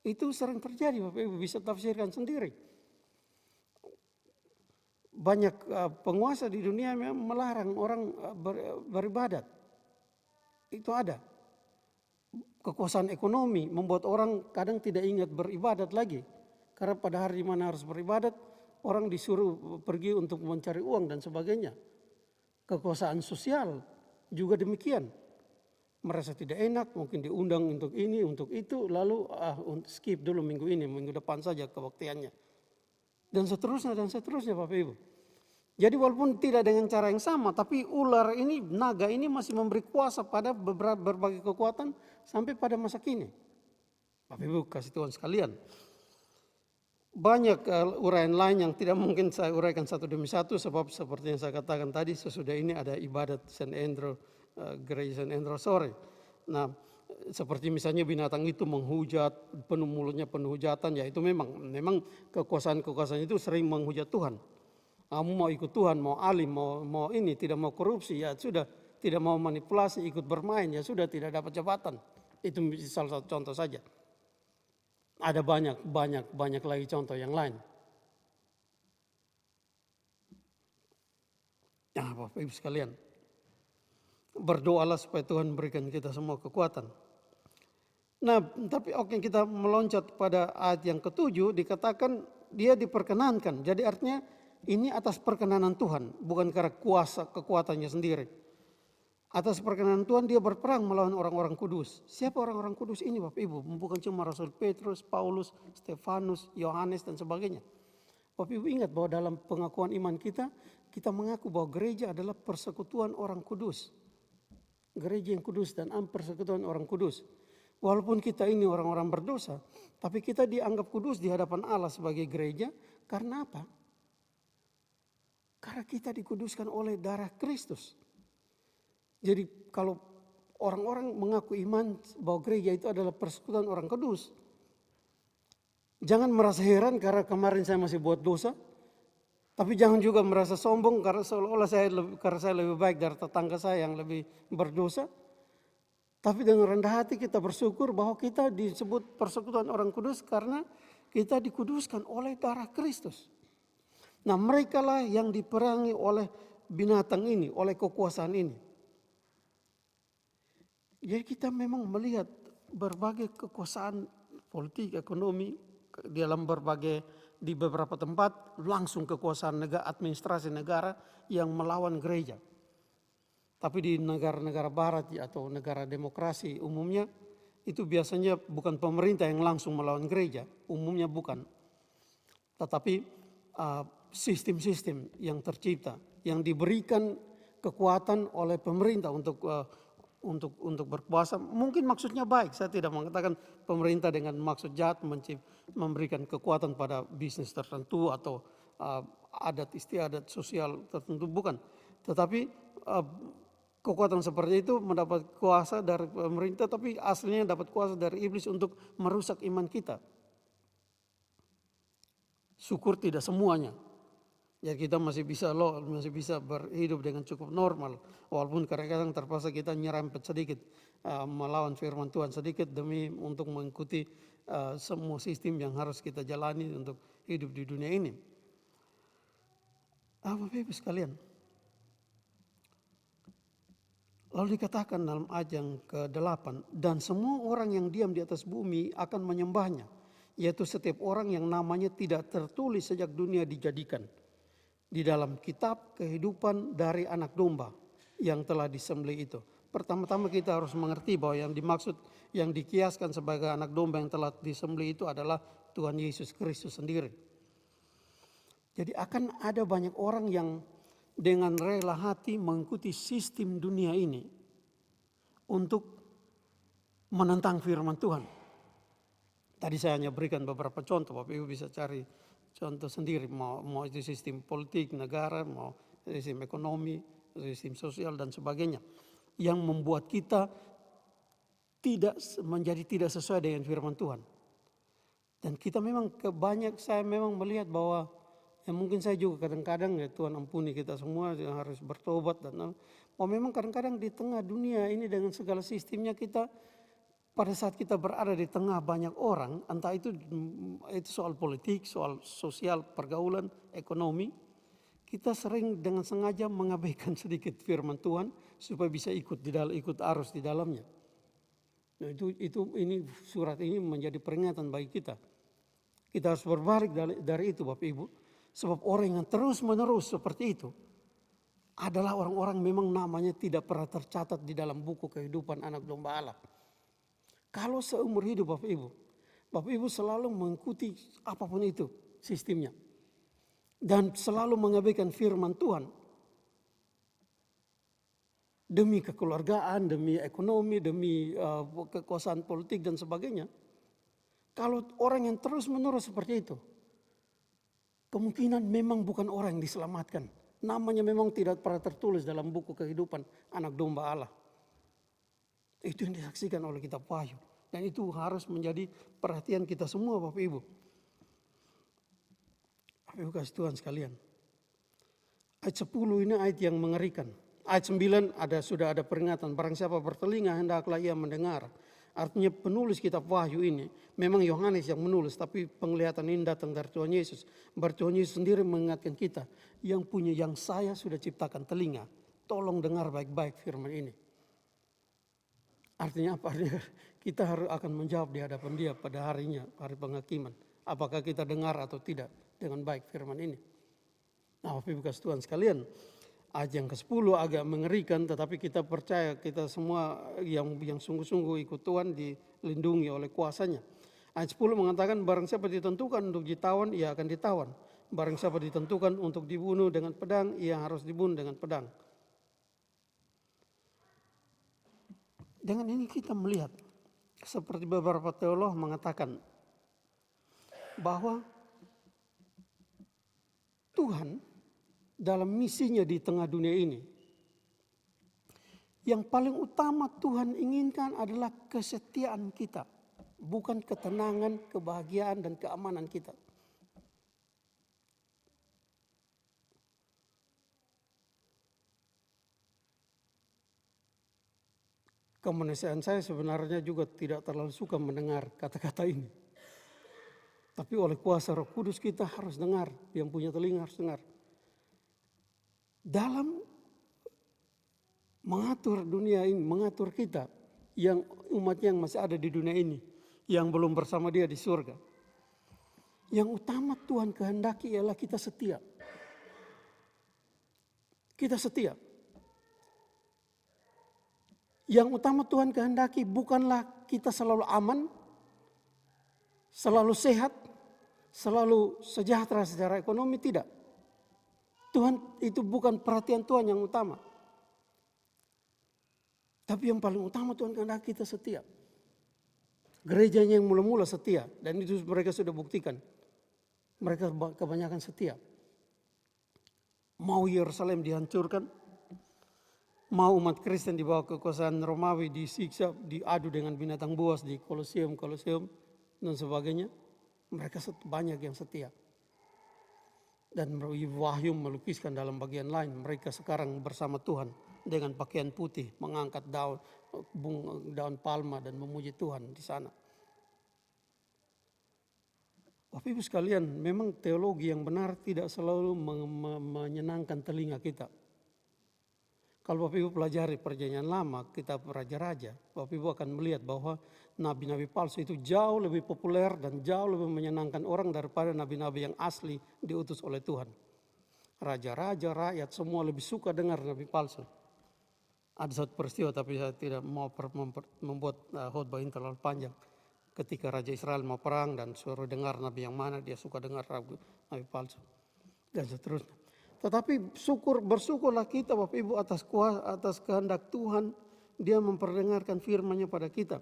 Itu sering terjadi, Bapak Ibu bisa tafsirkan sendiri. Banyak penguasa di dunia memang melarang orang beribadat. Itu ada. Kekuasaan ekonomi membuat orang kadang tidak ingat beribadat lagi. Karena pada hari di mana harus beribadat, orang disuruh pergi untuk mencari uang dan sebagainya. Kekuasaan sosial juga demikian. Merasa tidak enak, mungkin diundang untuk ini, untuk itu, lalu skip dulu minggu ini, minggu depan saja kebaktiannya. Dan seterusnya Bapak Ibu. Jadi walaupun tidak dengan cara yang sama, tapi ular ini, naga ini masih memberi kuasa pada berbagai kekuatan sampai pada masa kini. Bapak Ibu kasih Tuhan sekalian. Banyak uraian lain yang tidak mungkin saya uraikan satu demi satu, sebab seperti yang saya katakan tadi, sesudah ini ada ibadat St. Andrew, gereja St. Andrew sore. Nah, seperti misalnya binatang itu menghujat, mulutnya penuh hujatan, ya itu memang kekuasaan itu sering menghujat Tuhan. Kamu mau ikut Tuhan, mau alim, mau ini, tidak mau korupsi, ya sudah, tidak mau manipulasi, ikut bermain, ya sudah, tidak dapat jabatan. Itu salah satu contoh saja. Ada banyak lagi contoh yang lain. Nah, Bapak Ibu sekalian, berdoalah supaya Tuhan berikan kita semua kekuatan. Nah, tapi oke, kita meloncat pada ayat yang ke-7, dikatakan dia diperkenankan. Jadi artinya ini atas perkenanan Tuhan, bukan karena kuasa kekuatannya sendiri. Atas perkenanan Tuhan dia berperang melawan orang-orang kudus. Siapa orang-orang kudus ini Bapak Ibu? Bukan cuma Rasul Petrus, Paulus, Stefanus, Yohanes dan sebagainya. Bapak Ibu ingat bahwa dalam pengakuan iman kita mengaku bahwa gereja adalah persekutuan orang kudus. Gereja yang kudus dan persekutuan orang kudus. Walaupun kita ini orang-orang berdosa, tapi kita dianggap kudus di hadapan Allah sebagai gereja. Karena apa? Karena kita dikuduskan oleh darah Kristus. Jadi kalau orang-orang mengaku iman bahwa gereja itu adalah persekutuan orang kudus, jangan merasa heran karena kemarin saya masih buat dosa, tapi jangan juga merasa sombong karena seolah-olah saya lebih baik dari tetangga saya yang lebih berdosa. Tapi dengan rendah hati kita bersyukur bahwa kita disebut persekutuan orang kudus karena kita dikuduskan oleh darah Kristus. Nah, mereka lah yang diperangi oleh binatang ini, oleh kekuasaan ini. Jadi kita memang melihat berbagai kekuasaan politik, ekonomi di beberapa tempat langsung kekuasaan administrasi negara yang melawan gereja. Tapi di negara-negara barat atau negara demokrasi umumnya itu biasanya bukan pemerintah yang langsung melawan gereja, umumnya bukan. Tetapi sistem-sistem yang tercipta, yang diberikan kekuatan oleh pemerintah untuk berkuasa, mungkin maksudnya baik. Saya tidak mengatakan pemerintah dengan maksud jahat memberikan kekuatan pada bisnis tertentu atau adat istiadat sosial tertentu, bukan. Tetapi kekuatan seperti itu mendapat kuasa dari pemerintah, tapi aslinya dapat kuasa dari iblis untuk merusak iman kita. Syukur tidak semuanya. Ya kita masih bisa berhidup dengan cukup normal. Walaupun kadang-kadang terpaksa kita nyerempet sedikit, melawan firman Tuhan sedikit demi untuk mengikuti semua sistem yang harus kita jalani untuk hidup di dunia ini. Bapak Ibu sekalian, lalu dikatakan dalam ayat yang ke-8, dan semua orang yang diam di atas bumi akan menyembahnya, yaitu setiap orang yang namanya tidak tertulis sejak dunia dijadikan di dalam kitab kehidupan dari anak domba yang telah disembelih itu. Pertama-tama kita harus mengerti bahwa yang dimaksud, yang dikiaskan sebagai anak domba yang telah disembelih itu adalah Tuhan Yesus Kristus sendiri. Jadi akan ada banyak orang yang dengan rela hati mengikuti sistem dunia ini untuk menentang firman Tuhan. Tadi saya hanya berikan beberapa contoh, Bapak Ibu bisa cari contoh sendiri, mau itu sistem politik negara, mau sistem ekonomi, sistem sosial dan sebagainya, yang membuat kita tidak sesuai dengan firman Tuhan. Dan kita memang saya memang melihat bahwa mungkin saya juga kadang-kadang ya Tuhan ampuni kita semua yang harus bertobat dan memang kadang-kadang di tengah dunia ini dengan segala sistemnya kita, pada saat kita berada di tengah banyak orang, entah itu soal politik, soal sosial, pergaulan, ekonomi, kita sering dengan sengaja mengabaikan sedikit firman Tuhan supaya bisa ikut arus di dalamnya. Nah, ini surat ini menjadi peringatan bagi kita. Kita harus berbalik dari itu, Bapak Ibu. Sebab orang yang terus-menerus seperti itu adalah orang-orang memang namanya tidak pernah tercatat di dalam buku kehidupan anak domba Allah. Kalau seumur hidup Bapak Ibu selalu mengikuti apapun itu sistemnya. Dan selalu mengabaikan firman Tuhan. Demi kekeluargaan, demi ekonomi, demi kekuasaan politik dan sebagainya. Kalau orang yang terus-menerus seperti itu, kemungkinan memang bukan orang yang diselamatkan. Namanya memang tidak pernah tertulis dalam buku kehidupan anak domba Allah. Itu yang disaksikan oleh kitab Wahyu. Dan itu harus menjadi perhatian kita semua, Bapak Ibu. Bapak Ibu kasih Tuhan sekalian. Ayat 10 ini ayat yang mengerikan. Ayat 9 sudah ada peringatan. Barang siapa bertelinga hendaklah ia mendengar. Artinya penulis kitab Wahyu ini memang Yohanes yang menulis, tapi penglihatan ini datang dari Tuhan Yesus. Tuhan Yesus sendiri mengingatkan kita, yang saya sudah ciptakan telinga, tolong dengar baik-baik firman ini. Artinya apa? Artinya kita akan menjawab di hadapan Dia pada harinya, hari penghakiman. Apakah kita dengar atau tidak dengan baik firman ini. Nah, Bapak Ibu kasih Tuhan sekalian, ayat yang ke-10 agak mengerikan, tetapi kita percaya kita semua yang sungguh-sungguh ikut Tuhan dilindungi oleh kuasanya. Ayat 10 mengatakan, barang siapa ditentukan untuk ditawan, ia akan ditawan. Barang siapa ditentukan untuk dibunuh dengan pedang, ia harus dibunuh dengan pedang. Dengan ini kita melihat, seperti beberapa teolog mengatakan, bahwa Tuhan dalam misinya di tengah dunia ini, yang paling utama Tuhan inginkan adalah kesetiaan kita, bukan ketenangan, kebahagiaan, dan keamanan kita. Kemanusiaan saya sebenarnya juga tidak terlalu suka mendengar kata-kata ini. Tapi oleh kuasa Roh Kudus kita harus dengar, yang punya telinga harus dengar. Dalam mengatur dunia ini, mengatur kita, yang umatnya yang masih ada di dunia ini, yang belum bersama Dia di surga. Yang utama Tuhan kehendaki ialah kita setia. Kita setia. Yang utama Tuhan kehendaki bukanlah kita selalu aman, selalu sehat, selalu sejahtera secara ekonomi, tidak. Tuhan itu bukan perhatian Tuhan yang utama. Tapi yang paling utama Tuhan kehendaki kita setia. Gerejanya yang mula-mula setia, dan itu mereka sudah buktikan. Mereka kebanyakan setia. Mau Yerusalem dihancurkan, mau umat Kristen dibawa ke kekuasaan Romawi, disiksa, diadu dengan binatang buas di Kolosium dan sebagainya. Mereka banyak yang setia. Dan Wahyu melukiskan dalam bagian lain, mereka sekarang bersama Tuhan dengan pakaian putih, mengangkat daun palma dan memuji Tuhan di sana. Bapak Ibu sekalian, memang teologi yang benar tidak selalu menyenangkan telinga kita. Kalau Bapak Ibu pelajari Perjanjian Lama, kitab Raja-Raja, Bapak Ibu akan melihat bahwa nabi-nabi palsu itu jauh lebih populer dan jauh lebih menyenangkan orang daripada nabi-nabi yang asli diutus oleh Tuhan. Raja-raja, rakyat semua lebih suka dengar nabi palsu. Ada satu peristiwa, tapi saya tidak mau membuat khotbah ini terlalu panjang. Ketika Raja Israel mau perang dan suruh dengar nabi yang mana, dia suka dengar nabi palsu. Dan seterusnya. Tetapi bersyukurlah kita Bapak Ibu atas kehendak Tuhan, Dia memperdengarkan firman-Nya pada kita.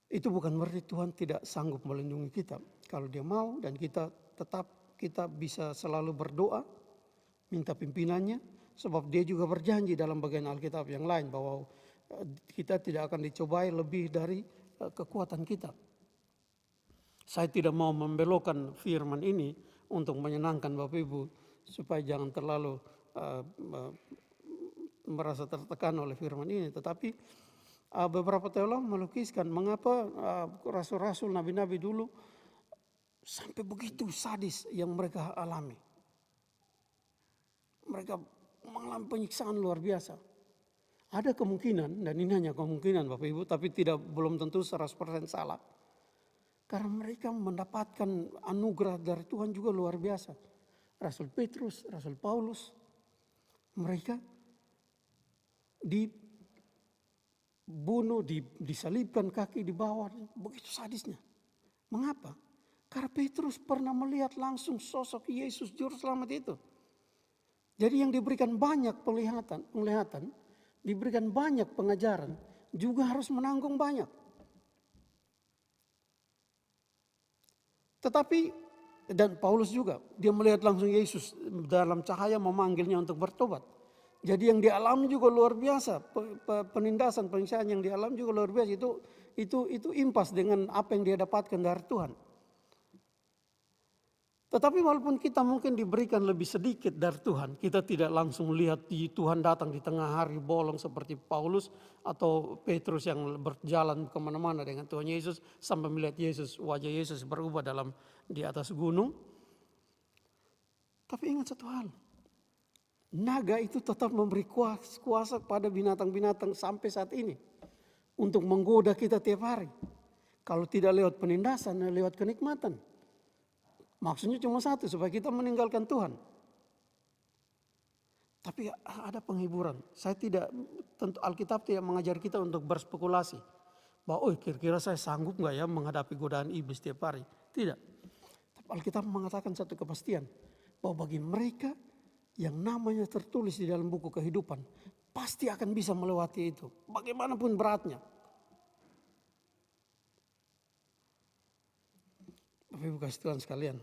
Itu bukan berarti Tuhan tidak sanggup melindungi kita. Kalau Dia mau, dan kita bisa selalu berdoa, minta pimpinannya, sebab Dia juga berjanji dalam bagian Alkitab yang lain bahwa kita tidak akan dicobai lebih dari kekuatan kita. Saya tidak mau membelokkan firman ini untuk menyenangkan Bapak Ibu supaya jangan terlalu merasa tertekan oleh firman ini, tetapi beberapa teolog melukiskan mengapa rasul-rasul, nabi-nabi dulu sampai begitu sadis yang mereka alami. Mereka mengalami penyiksaan luar biasa. Ada kemungkinan, dan ini hanya kemungkinan Bapak Ibu, tapi belum tentu 100% salah. Karena mereka mendapatkan anugerah dari Tuhan juga luar biasa. Rasul Petrus, Rasul Paulus, mereka dibunuh, disalibkan kaki di bawah, begitu sadisnya. Mengapa? Karena Petrus pernah melihat langsung sosok Yesus Juru Selamat itu. Jadi yang diberikan banyak penglihatan, diberikan banyak pengajaran, juga harus menanggung banyak. Tetapi, dan Paulus juga, dia melihat langsung Yesus dalam cahaya memanggilnya untuk bertobat. Jadi yang dialami juga luar biasa, penindasan, penyiksaan yang dialami juga luar biasa. Itu impas dengan apa yang dia dapatkan dari Tuhan. Tetapi walaupun kita mungkin diberikan lebih sedikit dari Tuhan, kita tidak langsung melihat Tuhan datang di tengah hari bolong seperti Paulus atau Petrus yang berjalan kemana-mana dengan Tuhan Yesus sampai melihat wajah Yesus berubah di atas gunung. Tapi ingat satu hal, naga itu tetap memberi kuasa kepada binatang-binatang sampai saat ini untuk menggoda kita tiap hari. Kalau tidak lewat penindasan, lewat kenikmatan. Maksudnya cuma satu, supaya kita meninggalkan Tuhan. Tapi ada penghiburan. Tentu Alkitab tidak mengajar kita untuk berspekulasi. Bahwa kira-kira saya sanggup gak ya menghadapi godaan iblis tiap hari. Tidak. Tapi Alkitab mengatakan satu kepastian. Bahwa bagi mereka yang namanya tertulis di dalam buku kehidupan, pasti akan bisa melewati itu. Bagaimanapun beratnya. Bapak Ibu kasih Tuhan sekalian.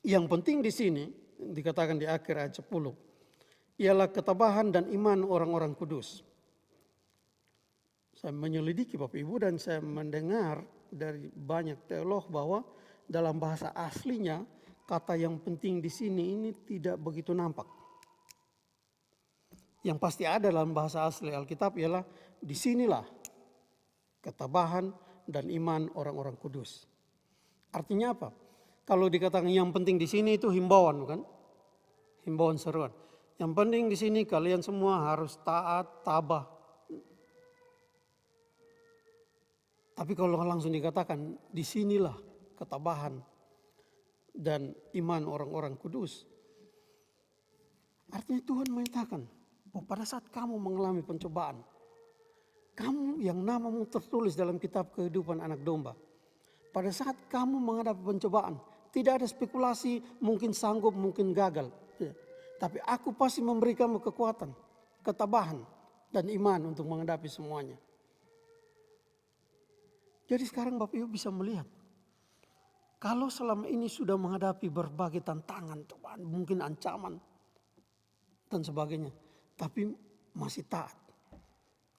Yang penting di sini dikatakan di akhir ayat 10 ialah ketabahan dan iman orang-orang kudus. Saya menyelidiki Bapak Ibu dan saya mendengar dari banyak teolog bahwa dalam bahasa aslinya kata yang penting di sini ini tidak begitu nampak. Yang pasti ada dalam bahasa asli Alkitab ialah disinilah ketabahan dan iman orang-orang kudus. Artinya apa? Kalau dikatakan yang penting di sini itu himbauan, bukan? Himbauan seruan. Yang penting di sini kalian semua harus taat, tabah. Tapi kalau langsung dikatakan disinilah ketabahan dan iman orang-orang kudus. Artinya Tuhan menyatakan bahwa pada saat kamu mengalami pencobaan, kamu yang namamu tertulis dalam kitab kehidupan anak domba. Pada saat kamu menghadapi pencobaan, tidak ada spekulasi, mungkin sanggup, mungkin gagal. Tidak. Tapi aku pasti memberi kamu kekuatan, ketabahan, dan iman untuk menghadapi semuanya. Jadi sekarang Bapak Ibu bisa melihat, kalau selama ini sudah menghadapi berbagai tantangan, cobaan, mungkin ancaman, dan sebagainya, tapi masih taat.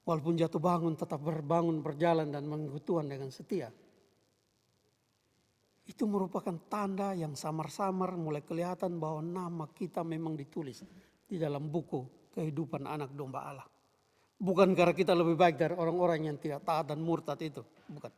Walaupun jatuh bangun, tetap berbangun, berjalan, dan mengikuti Tuhan dengan setia. Itu merupakan tanda yang samar-samar mulai kelihatan bahwa nama kita memang ditulis di dalam buku kehidupan anak domba Allah. Bukan karena kita lebih baik dari orang-orang yang tidak taat dan murtad itu. Bukan.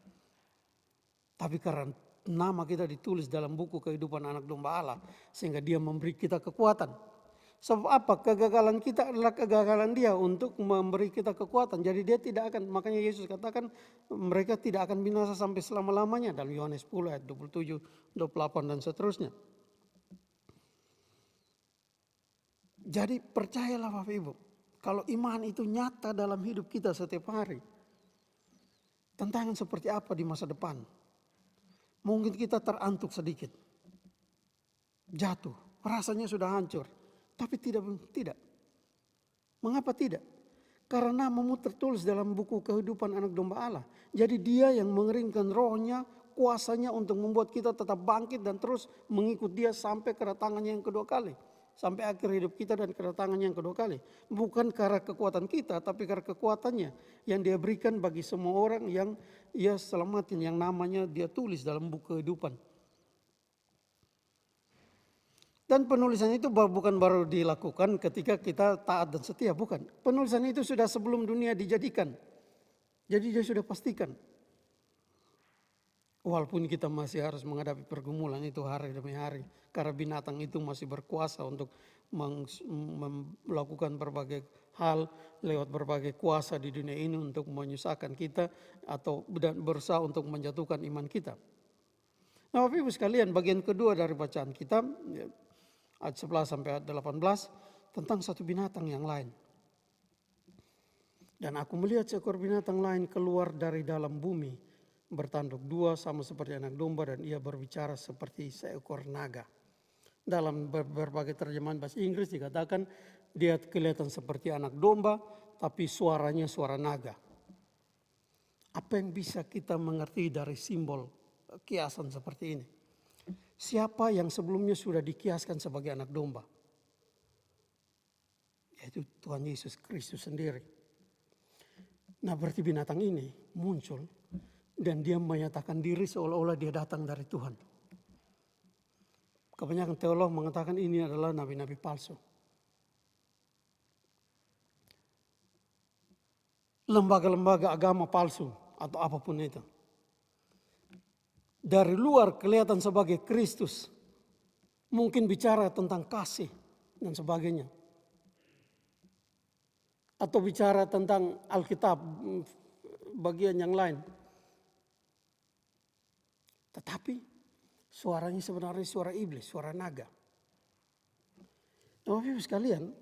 Tapi karena nama kita ditulis dalam buku kehidupan anak domba Allah. Sehingga dia memberi kita kekuatan. Sebab apa? Kegagalan kita adalah kegagalan dia untuk memberi kita kekuatan. Jadi dia tidak akan, makanya Yesus katakan mereka tidak akan binasa sampai selama-lamanya. Dalam Yohanes 10 ayat 27, 28 dan seterusnya. Jadi percayalah Bapak Ibu. Kalau iman itu nyata dalam hidup kita setiap hari. Tantangan seperti apa di masa depan? Mungkin kita terantuk sedikit. Jatuh. Rasanya sudah hancur. Tapi tidak. Mengapa tidak? Karena namamu tertulis dalam buku kehidupan anak domba Allah. Jadi dia yang mengirimkan rohnya, kuasanya untuk membuat kita tetap bangkit dan terus mengikut dia sampai kedatangannya yang kedua kali. Sampai akhir hidup kita dan kedatangannya yang kedua kali. Bukan karena kekuatan kita, tapi karena kekuatannya yang dia berikan bagi semua orang yang ia selamatin, yang namanya dia tulis dalam buku kehidupan. Dan penulisan itu bukan baru dilakukan ketika kita taat dan setia, bukan. Penulisan itu sudah sebelum dunia dijadikan. Jadi dia sudah pastikan. Walaupun kita masih harus menghadapi pergumulan itu hari demi hari. Karena binatang itu masih berkuasa untuk melakukan berbagai hal lewat berbagai kuasa di dunia ini untuk menyusahkan kita atau berusaha untuk menjatuhkan iman kita. Nah, Bapak Ibu sekalian, bagian kedua dari bacaan kita ayat 11 sampai ayat 18 tentang satu binatang yang lain. Dan aku melihat seekor binatang lain keluar dari dalam bumi, bertanduk dua sama seperti anak domba, dan ia berbicara seperti seekor naga. Dalam berbagai terjemahan bahasa Inggris dikatakan dia kelihatan seperti anak domba, tapi suaranya suara naga. Apa yang bisa kita mengerti dari simbol kiasan seperti ini? Siapa yang sebelumnya sudah dikiaskan sebagai anak domba? Yaitu Tuhan Yesus Kristus sendiri. Nah, berarti binatang ini muncul dan dia menyatakan diri seolah-olah dia datang dari Tuhan. Kebanyakan teolog mengatakan ini adalah nabi-nabi palsu. Lembaga-lembaga agama palsu atau apapun itu. Dari luar kelihatan sebagai Kristus. Mungkin bicara tentang kasih dan sebagainya. Atau bicara tentang Alkitab bagian yang lain. Tetapi suaranya sebenarnya suara iblis, suara naga. Bapak Ibu sekalian,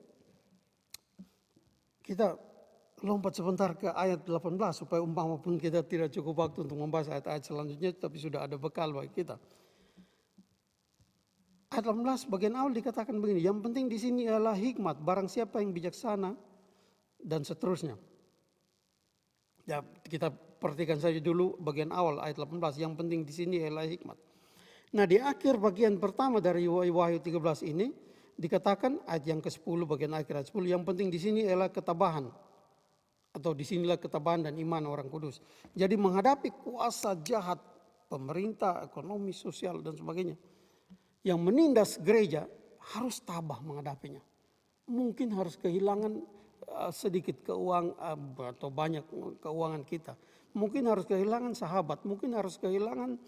kita lompat sebentar ke ayat 18 supaya umpama pun kita tidak cukup waktu untuk membahas ayat-ayat selanjutnya, tapi sudah ada bekal bagi kita. Ayat 18 bagian awal dikatakan begini, yang penting di sini adalah hikmat, barang siapa yang bijaksana dan seterusnya. Ya, kita perhatikan saja dulu bagian awal ayat 18, yang penting di sini adalah hikmat. Nah, di akhir bagian pertama dari Wahyu 13 ini dikatakan ayat yang ke-10 bagian akhir ayat 10, yang penting di sini adalah ketabahan. Atau disinilah ketabahan dan iman orang kudus. Jadi menghadapi kuasa jahat, pemerintah, ekonomi, sosial dan sebagainya, yang menindas gereja harus tabah menghadapinya. Mungkin harus kehilangan sedikit keuangan atau banyak keuangan kita. Mungkin harus kehilangan sahabat, mungkin harus kehilangan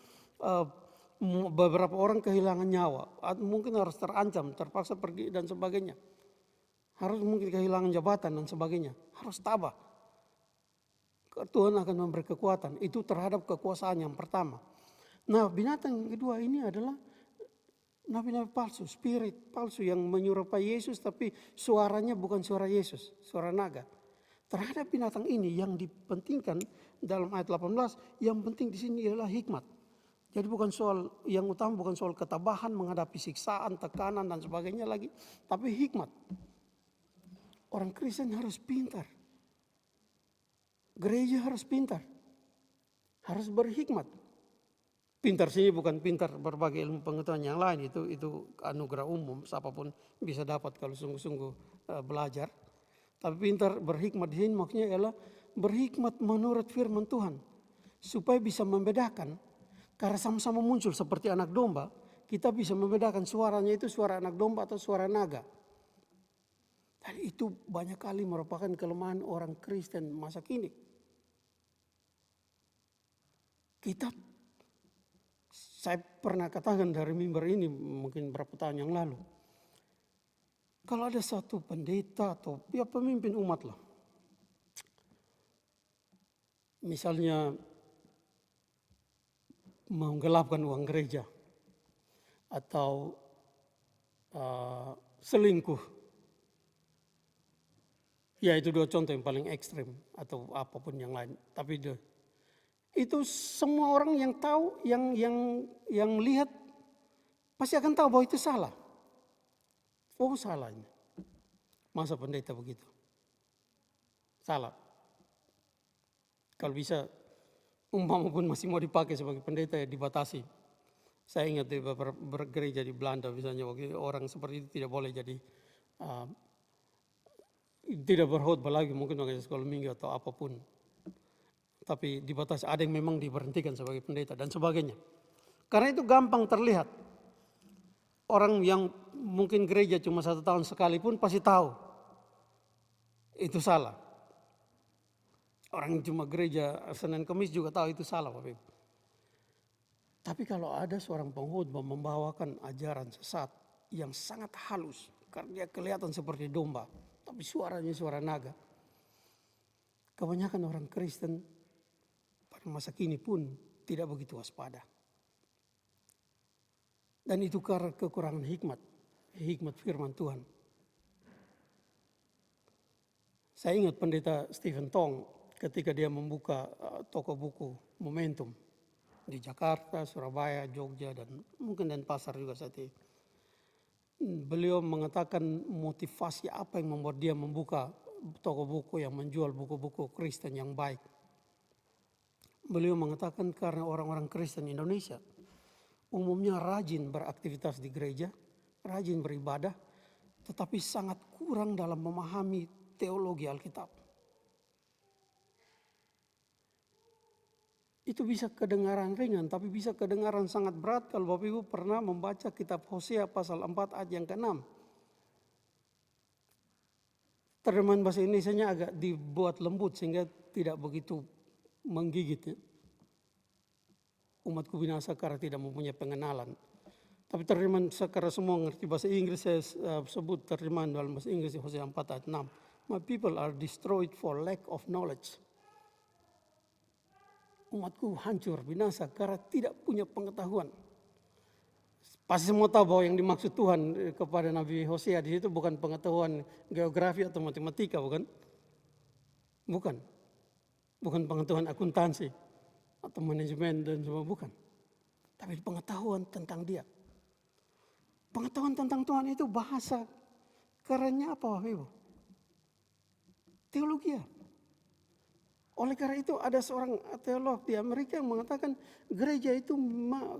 beberapa orang kehilangan nyawa, mungkin harus terancam, terpaksa pergi dan sebagainya. Harus mungkin kehilangan jabatan dan sebagainya. Harus tabah. Tuhan akan memberi kekuatan. Itu terhadap kekuasaan yang pertama. Nah, binatang yang kedua ini adalah nabi-nabi palsu, spirit palsu yang menyerupai Yesus tapi suaranya bukan suara Yesus, suara naga. Terhadap binatang ini yang dipentingkan dalam ayat 18, yang penting di sini adalah hikmat. Jadi bukan soal yang utama, bukan soal ketabahan menghadapi siksaan, tekanan dan sebagainya lagi, tapi hikmat. Orang Kristen harus pintar. Gereja harus pintar. Harus berhikmat. Pintar sini bukan pintar berbagai ilmu pengetahuan yang lain, itu anugerah umum, siapapun bisa dapat kalau sungguh-sungguh belajar. Tapi pintar berhikmat di sini maksudnya adalah berhikmat menurut firman Tuhan. Supaya bisa membedakan, karena sama-sama muncul seperti anak domba, kita bisa membedakan suaranya itu suara anak domba atau suara naga. Dan itu banyak kali merupakan kelemahan orang Kristen masa kini. Saya pernah katakan dari mimbar ini mungkin berapa tahun yang lalu. Kalau ada satu pendeta atau ya pemimpin umat lah. Misalnya menggelapkan uang gereja. Atau selingkuh. Ya itu dua contoh yang paling ekstrim. Atau apapun yang lain. Tapi itu semua orang yang tahu, yang lihat pasti akan tahu bahwa itu salah. Oh salah ini. Masa pendeta begitu? Salah. Kalau bisa umpama pun masih mau dipakai sebagai pendeta ya dibatasi. Saya ingat di bergereja di Belanda misalnya waktu orang seperti itu tidak boleh jadi tidak berkhotbah lagi mungkin pakai sekolah minggu atau apapun. Tapi dibatasi, ada yang memang diberhentikan sebagai pendeta dan sebagainya. Karena itu gampang terlihat. Orang yang mungkin gereja cuma 1 tahun sekali pun pasti tahu itu salah. Orang yang cuma gereja Senin Kamis juga tahu itu salah, Bapak Ibu. Tapi kalau ada seorang pengkhotbah membawakan ajaran sesat yang sangat halus, karena dia kelihatan seperti domba, tapi suaranya suara naga. Kebanyakan orang Kristen pada masa kini pun tidak begitu waspada. Dan itu karena kekurangan hikmat firman Tuhan. Saya ingat pendeta Stephen Tong ketika dia membuka toko buku Momentum di Jakarta, Surabaya, Jogja, dan mungkin Denpasar juga saat itu. Beliau mengatakan motivasi apa yang membuat dia membuka toko buku yang menjual buku-buku Kristen yang baik. Beliau mengatakan karena orang-orang Kristen Indonesia umumnya rajin beraktivitas di gereja, rajin beribadah, tetapi sangat kurang dalam memahami teologi Alkitab. Itu bisa kedengaran ringan, tapi bisa kedengaran sangat berat kalau Bapak Ibu pernah membaca kitab Hosea pasal 4 ayat yang ke-6. Terjemahan bahasa Indonesianya agak dibuat lembut sehingga tidak begitu menggigit. Umatku binasa karena tidak mempunyai pengenalan. Tapi terjemahan karena semua mengerti bahasa Inggris, saya sebut terjemahan dalam bahasa Inggris Hosea 4 ayat 6. My people are destroyed for lack of knowledge. Umatku hancur, binasa karena tidak punya pengetahuan. Pasti semua tahu bahwa yang dimaksud Tuhan kepada Nabi Hosea di situ bukan pengetahuan geografi atau matematika, bukan? Bukan. Bukan pengetahuan akuntansi atau manajemen dan semua, bukan. Tapi pengetahuan tentang Dia. Pengetahuan tentang Tuhan itu bahasa kerennya apa, Bapak Ibu? Teologi. Oleh karena itu ada seorang teolog di Amerika yang mengatakan gereja itu,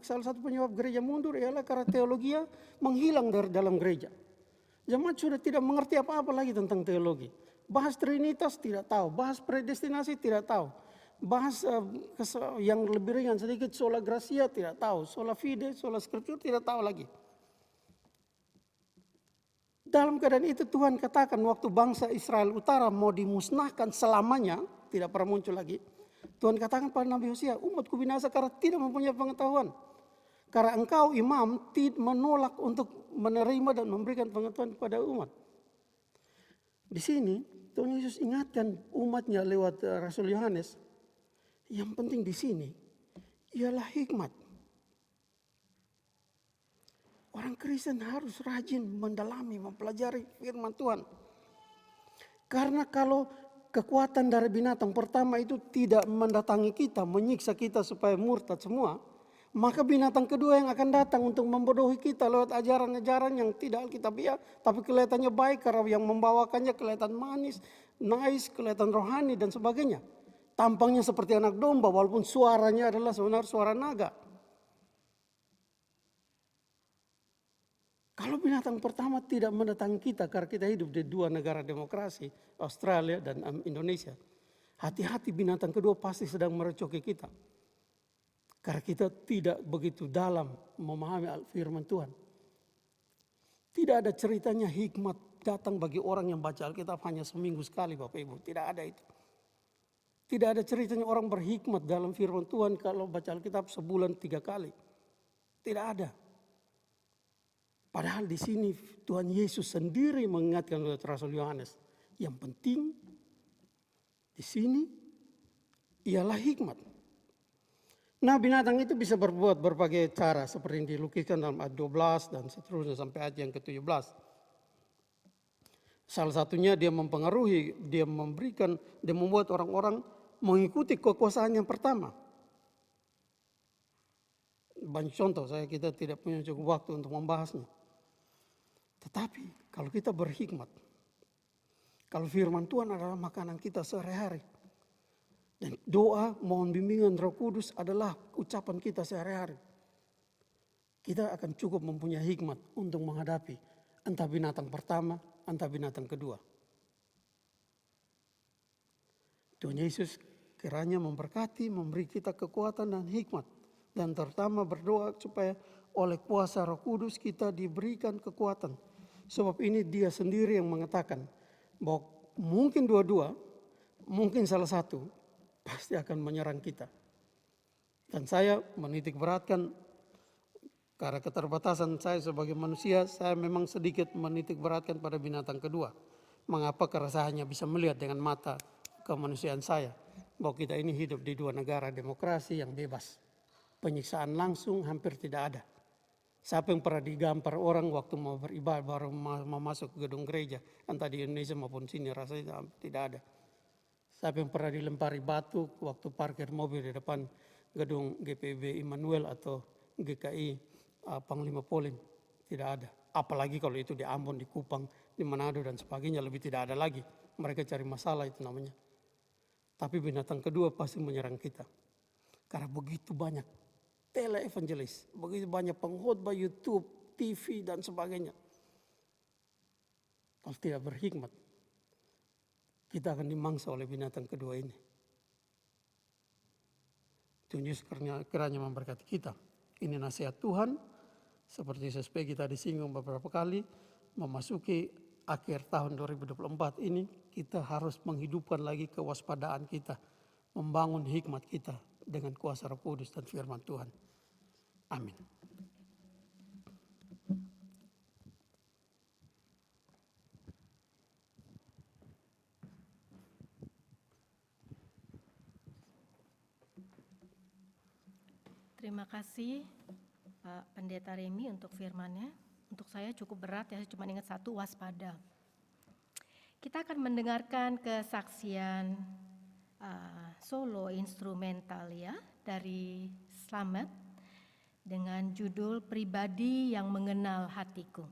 salah satu penyebab gereja mundur ialah karena teologi menghilang dari dalam gereja. Jemaat sudah tidak mengerti apa-apa lagi tentang teologi. Bahas Trinitas tidak tahu, bahas predestinasi tidak tahu, bahas yang lebih ringan sedikit sola gratia tidak tahu, sola fide, sola scriptura tidak tahu lagi. Dalam keadaan itu Tuhan katakan waktu bangsa Israel Utara mau dimusnahkan selamanya, tidak pernah muncul lagi. Tuhan katakan pada Nabi Hosea, umatku binasa karena tidak mempunyai pengetahuan. Karena engkau imam menolak untuk menerima dan memberikan pengetahuan kepada umat. Di sini Tuhan Yesus ingatkan umatnya lewat Rasul Yohanes. Yang penting di sini ialah hikmat. Orang Kristen harus rajin mendalami, mempelajari firman Tuhan. Karena kalau kekuatan dari binatang pertama itu tidak mendatangi kita, menyiksa kita supaya murtad semua, maka binatang kedua yang akan datang untuk membodohi kita lewat ajaran-ajaran yang tidak alkitabiah, tapi kelihatannya baik karena yang membawakannya kelihatan manis, nice, kelihatan rohani dan sebagainya. Tampangnya seperti anak domba walaupun suaranya adalah sebenarnya suara naga. Kalau binatang pertama tidak mendatangi kita karena kita hidup di 2 negara demokrasi, Australia dan Indonesia. Hati-hati, binatang kedua pasti sedang merecoki kita. Karena kita tidak begitu dalam memahami firman Tuhan. Tidak ada ceritanya hikmat datang bagi orang yang baca Alkitab hanya seminggu sekali, Bapak Ibu. Tidak ada itu. Tidak ada ceritanya orang berhikmat dalam firman Tuhan kalau baca Alkitab sebulan 3 kali. Tidak ada. Padahal di sini Tuhan Yesus sendiri mengingatkan oleh Rasul Yohanes. Yang penting di sini ialah hikmat. Nah, binatang itu bisa berbuat berbagai cara seperti yang dilukiskan dalam ayat 12 dan seterusnya sampai ayat yang ke-17. Salah satunya dia mempengaruhi, dia membuat orang-orang mengikuti kekuasaan yang pertama. Banyak contoh, kita tidak punya cukup waktu untuk membahasnya. Tetapi kalau kita berhikmat, kalau firman Tuhan adalah makanan kita sehari-hari, dan doa mohon bimbingan Roh Kudus adalah ucapan kita sehari-hari, kita akan cukup mempunyai hikmat untuk menghadapi entah binatang pertama, entah binatang kedua. Tuhan Yesus kiranya memberkati, memberi kita kekuatan dan hikmat, dan terutama berdoa supaya oleh kuasa Roh Kudus kita diberikan kekuatan. Sebab ini Dia sendiri yang mengatakan bahwa mungkin dua-dua, mungkin salah satu pasti akan menyerang kita. Dan saya menitik beratkan, karena keterbatasan saya sebagai manusia, saya memang sedikit menitik beratkan pada binatang kedua. Mengapa? Karena saya hanya bisa melihat dengan mata kemanusiaan saya bahwa kita ini hidup di dua negara demokrasi yang bebas. Penyiksaan langsung hampir tidak ada. Siapa yang pernah digampar orang waktu mau beribadah, baru mau masuk ke gedung gereja, entah di Indonesia maupun sini, rasanya tidak ada. Siapa yang pernah dilempari batu waktu parkir mobil di depan gedung GPB Immanuel atau GKI Panglima Polim, tidak ada. Apalagi kalau itu di Ambon, di Kupang, di Manado dan sebagainya, lebih tidak ada lagi. Mereka cari masalah itu namanya. Tapi binatang kedua pasti menyerang kita. Karena begitu banyak tele-evangelis, begitu banyak pengkhotbah YouTube, TV dan sebagainya. Kalau tidak berhikmat, kita akan dimangsa oleh binatang kedua ini. Tuhan Yesus kiranya memberkati kita. Ini nasihat Tuhan, seperti SSP kita disinggung beberapa kali, memasuki akhir tahun 2024 ini, kita harus menghidupkan lagi kewaspadaan kita, membangun hikmat kita dengan kuasa Roh Kudus dan firman Tuhan. Amin. Terima kasih Pak Pendeta Remi untuk firman-Nya. Untuk saya cukup berat ya, saya cuma ingat satu, waspada. Kita akan mendengarkan kesaksian solo instrumental ya dari Slamet dengan judul Pribadi yang Mengenal Hatiku.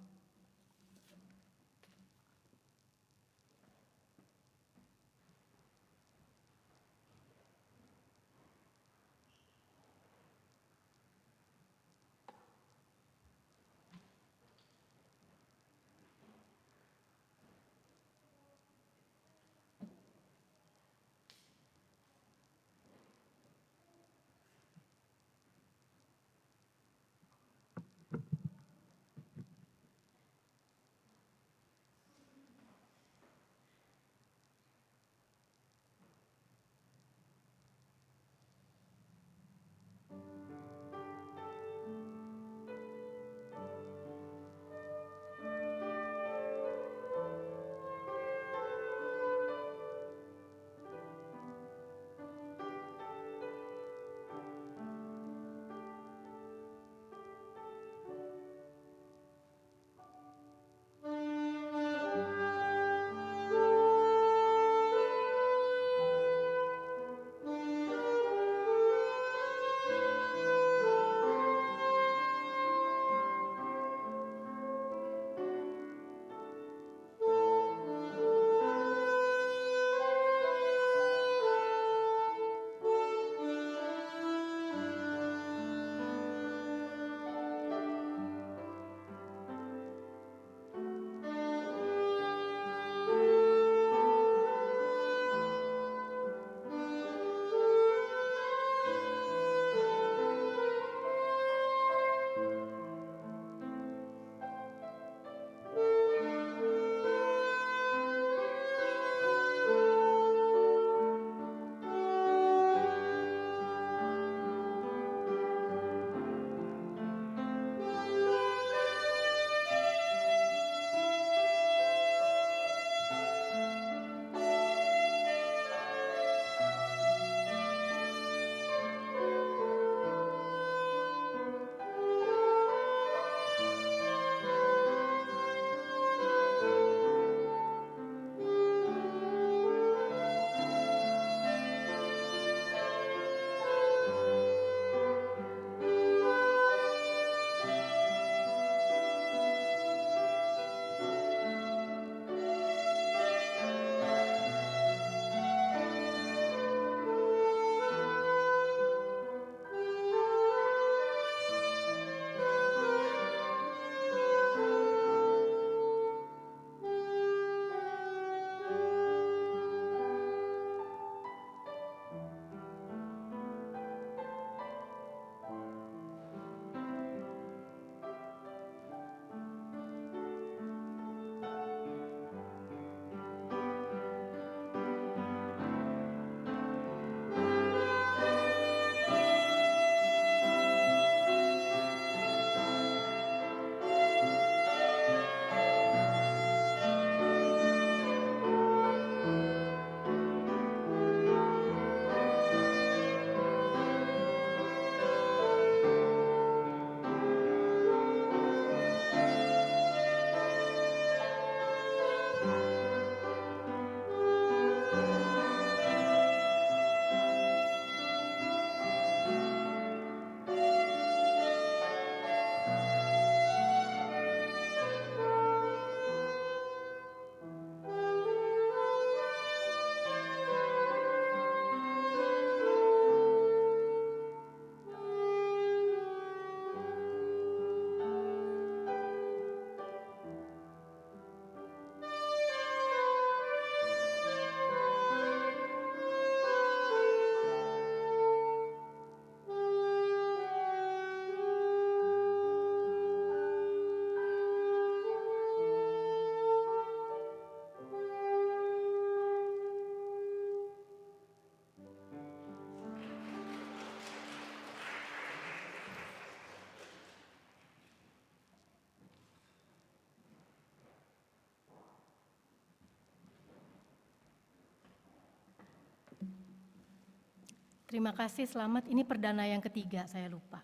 Terima kasih, selamat. Ini perdana yang ketiga, saya lupa.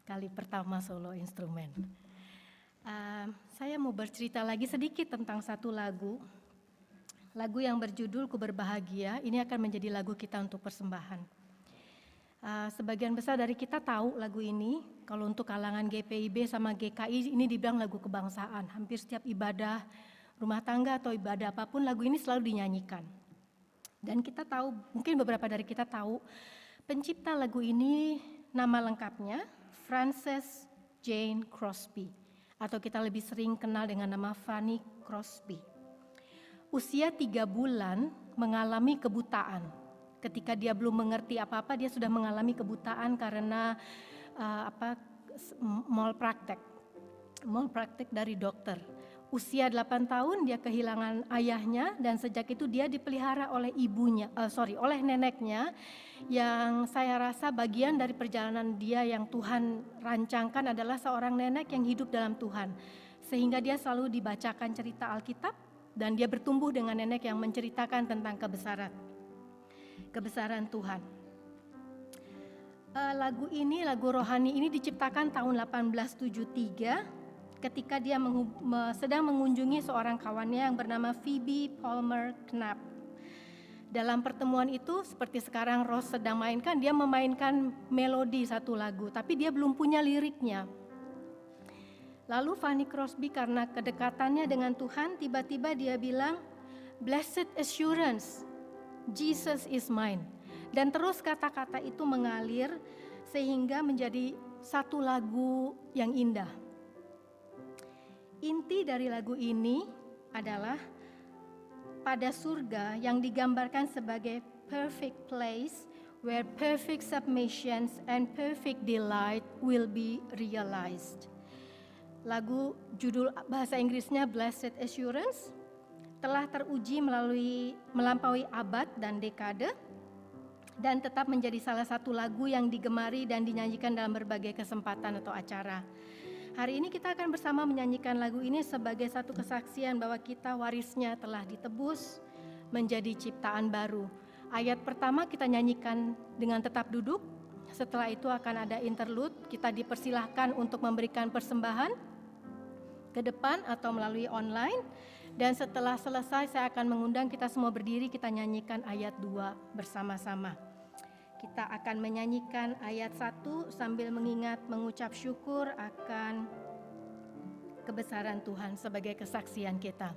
Kali pertama solo instrumen. Saya mau bercerita lagi sedikit tentang satu lagu. Lagu yang berjudul Ku Berbahagia, ini akan menjadi lagu kita untuk persembahan. Sebagian besar dari kita tahu lagu ini. Kalau untuk kalangan GPIB sama GKI ini dibilang lagu kebangsaan. Hampir setiap ibadah rumah tangga atau ibadah apapun lagu ini selalu dinyanyikan. Dan kita tahu, mungkin beberapa dari kita tahu, pencipta lagu ini nama lengkapnya Frances Jane Crosby, atau kita lebih sering kenal dengan nama Fanny Crosby. Usia 3 bulan mengalami kebutaan. Ketika dia belum mengerti apa-apa, dia sudah mengalami kebutaan karena malpraktek dari dokter. Usia 8 tahun dia kehilangan ayahnya dan sejak itu dia dipelihara oleh oleh neneknya, yang saya rasa bagian dari perjalanan dia yang Tuhan rancangkan adalah seorang nenek yang hidup dalam Tuhan. Sehingga dia selalu dibacakan cerita Alkitab dan dia bertumbuh dengan nenek yang menceritakan tentang kebesaran Tuhan. Lagu rohani ini diciptakan tahun 1873 ketika dia sedang mengunjungi seorang kawannya yang bernama Phoebe Palmer Knapp. Dalam pertemuan itu, seperti sekarang Ross sedang mainkan, dia memainkan melodi satu lagu, tapi dia belum punya liriknya. Lalu Fanny Crosby karena kedekatannya dengan Tuhan, tiba-tiba dia bilang, "Blessed assurance, Jesus is mine." Dan terus kata-kata itu mengalir sehingga menjadi satu lagu yang indah. Inti dari lagu ini adalah pada surga yang digambarkan sebagai perfect place where perfect submissions and perfect delight will be realized. Lagu judul bahasa Inggrisnya Blessed Assurance telah teruji melampaui abad dan dekade dan tetap menjadi salah satu lagu yang digemari dan dinyanyikan dalam berbagai kesempatan atau acara. Hari ini kita akan bersama menyanyikan lagu ini sebagai satu kesaksian bahwa kita warisnya telah ditebus menjadi ciptaan baru. Ayat pertama kita nyanyikan dengan tetap duduk, setelah itu akan ada interlude, kita dipersilahkan untuk memberikan persembahan ke depan atau melalui online. Dan setelah selesai saya akan mengundang kita semua berdiri, kita nyanyikan ayat 2 bersama-sama. Kita akan menyanyikan ayat 1 sambil mengucap syukur akan kebesaran Tuhan sebagai kesaksian kita.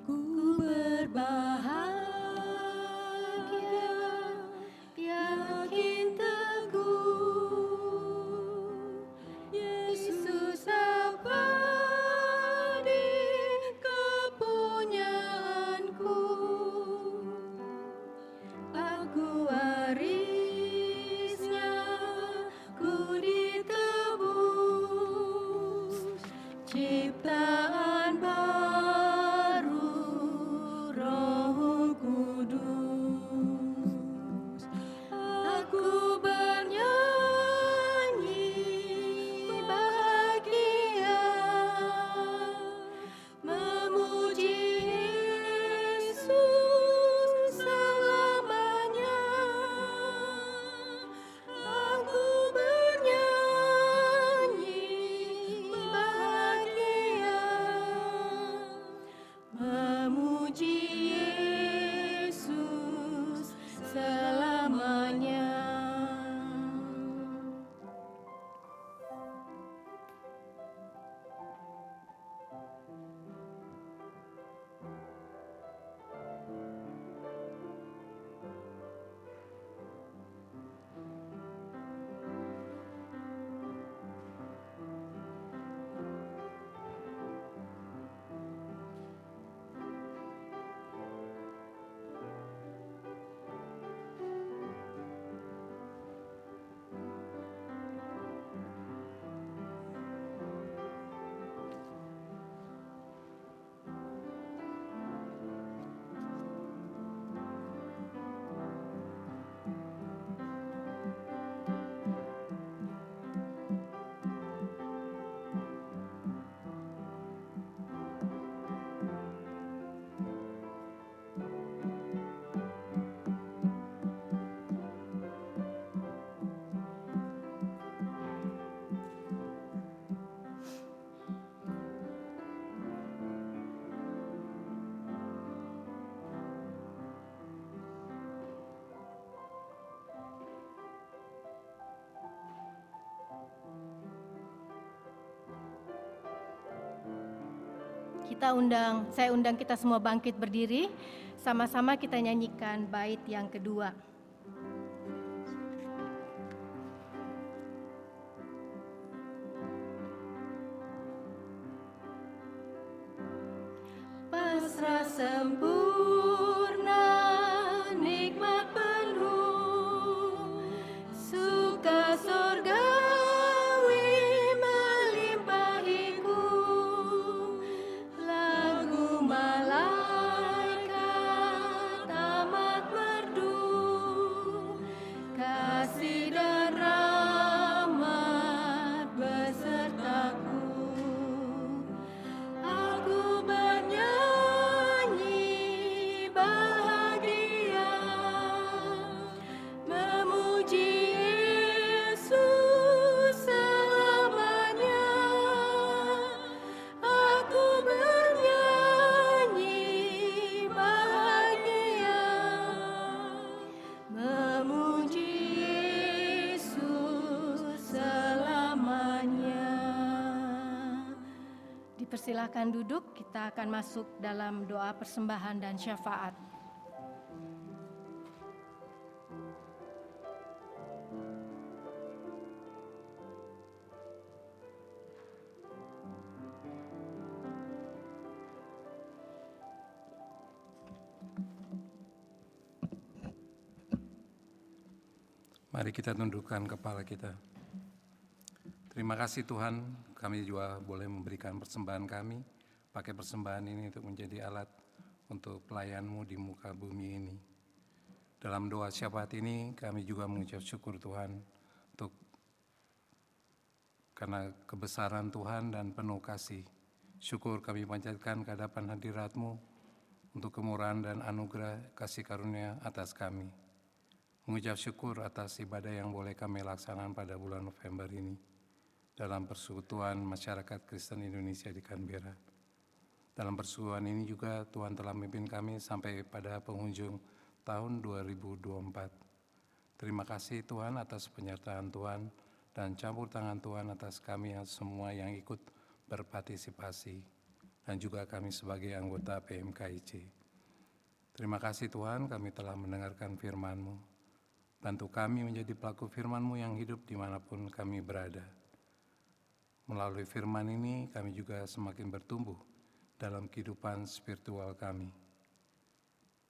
Ku berbahagia, yakin teguh, Yesus abadi kepunyaanku. Aku warisnya, ku ditebus, ciptaan baru, Roh Saya undang kita semua bangkit berdiri, sama-sama kita nyanyikan bait yang kedua. Pasrah sempurna, nikmat penuh, suka sorgawi melimpahiku, lagu malaikat amat merdu, kasih dan rahmat besertaku. Aku bernyanyi bahagia, memuji Yesus selamanya. Aku bernyanyi bahagia, memuji Yesus selamanya. Dipersilakan duduk, kita akan masuk dalam doa persembahan dan syafaat. Mari kita tundukkan kepala kita. Terima kasih Tuhan, kami juga boleh memberikan persembahan kami. Pakai persembahan ini untuk menjadi alat untuk pelayan-Mu di muka bumi ini. Dalam doa syafaat ini kami juga mengucap syukur Tuhan untuk karena kebesaran Tuhan dan penuh kasih. Syukur kami panjatkan ke hadapan hadirat-Mu untuk kemurahan dan anugerah kasih karunia atas kami. Mengucap syukur atas ibadah yang boleh kami laksanakan pada bulan November ini dalam Persekutuan Masyarakat Kristen Indonesia di Canberra. Dalam persekutuan ini juga Tuhan telah memimpin kami sampai pada penghujung tahun 2024. Terima kasih Tuhan atas penyertaan Tuhan dan campur tangan Tuhan atas kami semua yang ikut berpartisipasi dan juga kami sebagai anggota PMKIC. Terima kasih Tuhan, kami telah mendengarkan firman-Mu. Bantu kami menjadi pelaku firman-Mu yang hidup dimanapun kami berada. Melalui firman ini kami juga semakin bertumbuh dalam kehidupan spiritual kami.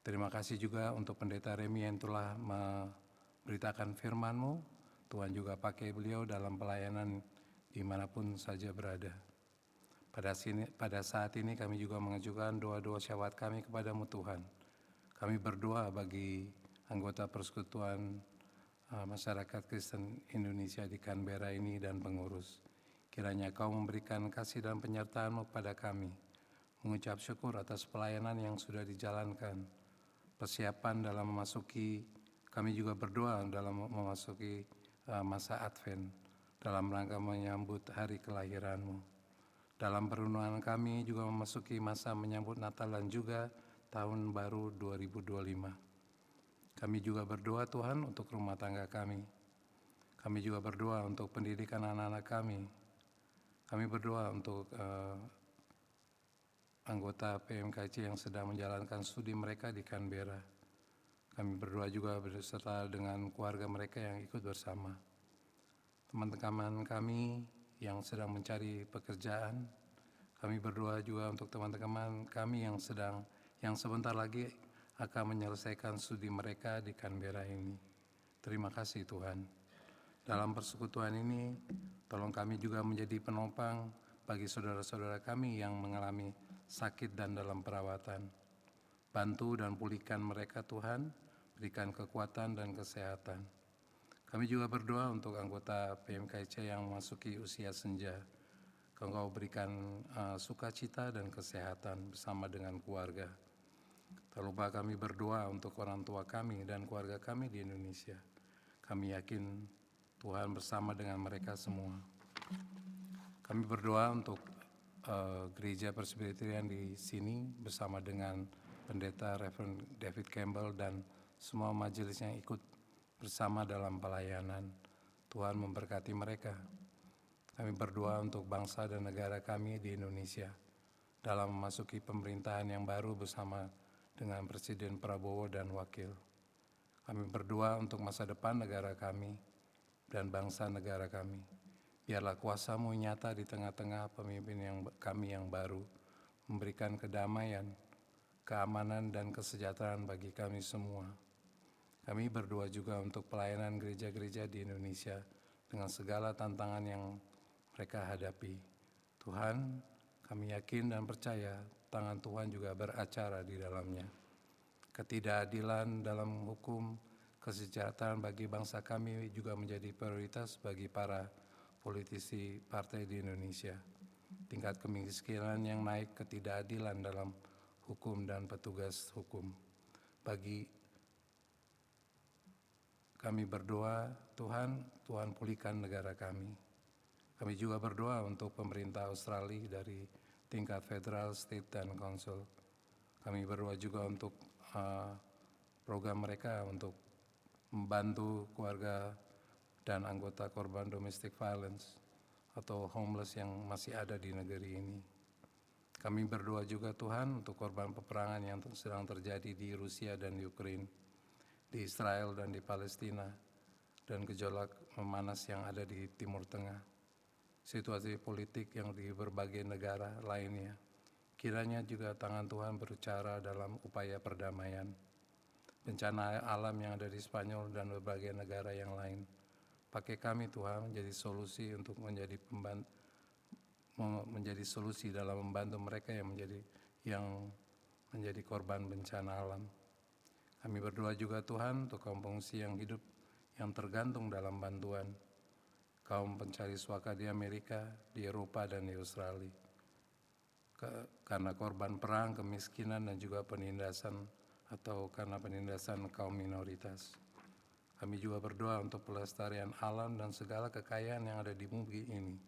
Terima kasih juga untuk Pendeta Remi yang telah memberitakan firman-Mu. Tuhan juga pakai beliau dalam pelayanan dimanapun saja berada. Pada saat ini kami juga mengajukan doa-doa syafaat kami kepada-Mu Tuhan. Kami berdoa bagi anggota Persekutuan Masyarakat Kristen Indonesia di Canberra ini dan pengurus. Kiranya Kau memberikan kasih dan penyertaan-Mu kepada kami. Mengucap syukur atas pelayanan yang sudah dijalankan. Persiapan dalam memasuki, kami juga berdoa dalam memasuki masa Advent dalam rangka menyambut hari kelahiran-Mu. Dalam perenungan kami juga memasuki masa menyambut Natal dan juga tahun baru 2025. Kami juga berdoa Tuhan untuk rumah tangga kami. Kami juga berdoa untuk pendidikan anak-anak kami. Kami berdoa untuk anggota PMKC yang sedang menjalankan studi mereka di Canberra. Kami berdoa juga beserta dengan keluarga mereka yang ikut bersama. Teman-teman kami yang sedang mencari pekerjaan, kami berdoa juga untuk teman-teman kami yang sebentar lagi akan menyelesaikan studi mereka di Canberra ini. Terima kasih Tuhan. Dalam persekutuan ini, tolong kami juga menjadi penopang bagi saudara-saudara kami yang mengalami sakit dan dalam perawatan. Bantu dan pulihkan mereka Tuhan, berikan kekuatan dan kesehatan. Kami juga berdoa untuk anggota PMKIC yang memasuki usia senja. Engkau berikan sukacita dan kesehatan bersama dengan keluarga. Tak lupa kami berdoa untuk orang tua kami dan keluarga kami di Indonesia. Kami yakin Tuhan bersama dengan mereka semua. Kami berdoa untuk Gereja Presbyterian di sini bersama dengan Pendeta Reverend David Campbell dan semua majelis yang ikut bersama dalam pelayanan. Tuhan memberkati mereka. Kami berdoa untuk bangsa dan negara kami di Indonesia. dalam memasuki pemerintahan yang baru bersama dengan Presiden Prabowo dan Wakil. Kami berdoa untuk masa depan negara kami dan bangsa negara kami. Biarlah kuasa-Mu nyata di tengah-tengah pemimpin kami yang baru, memberikan kedamaian, keamanan, dan kesejahteraan bagi kami semua. Kami berdoa juga untuk pelayanan gereja-gereja di Indonesia dengan segala tantangan yang mereka hadapi. Tuhan, kami yakin dan percaya tangan Tuhan juga beracara di dalamnya. Ketidakadilan dalam hukum, kesejahteraan bagi bangsa kami juga menjadi prioritas bagi para politisi partai di Indonesia. Tingkat kemiskinan yang naik, ketidakadilan dalam hukum dan petugas hukum. Bagi kami berdoa, Tuhan pulihkan negara kami. Kami juga berdoa untuk pemerintah Australia dari tingkat federal, state, dan council. Kami berdoa juga untuk program mereka untuk membantu keluarga dan anggota korban domestic violence atau homeless yang masih ada di negeri ini. Kami berdoa juga Tuhan untuk korban peperangan yang sedang terjadi di Rusia dan Ukraina, di Israel dan di Palestina, dan gejolak memanas yang ada di Timur Tengah, situasi politik yang di berbagai negara lainnya. Kiranya juga tangan Tuhan berbicara dalam upaya perdamaian. Bencana alam yang ada di Spanyol dan berbagai negara yang lain. Pakai kami Tuhan menjadi solusi untuk menjadi solusi dalam membantu mereka yang menjadi korban bencana alam. Kami berdoa juga Tuhan untuk kaum pengungsi yang hidup yang tergantung dalam bantuan, kaum pencari suaka di Amerika, di Eropa, dan di Australia. Karena korban perang, kemiskinan, dan juga penindasan atau karena penindasan kaum minoritas. Kami juga berdoa untuk pelestarian alam dan segala kekayaan yang ada di bumi ini,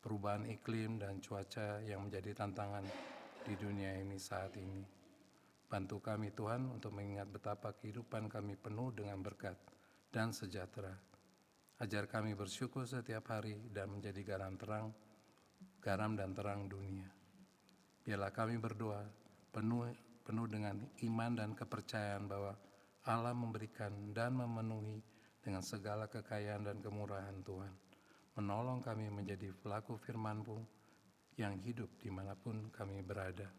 perubahan iklim dan cuaca yang menjadi tantangan di dunia ini saat ini. Bantu kami Tuhan untuk mengingat betapa kehidupan kami penuh dengan berkat dan sejahtera. Ajar kami bersyukur setiap hari dan menjadi garam dan terang dunia. Biarlah kami berdoa penuh dengan iman dan kepercayaan bahwa Allah memberikan dan memenuhi dengan segala kekayaan dan kemurahan Tuhan. Menolong kami menjadi pelaku firman-Mu yang hidup dimanapun kami berada.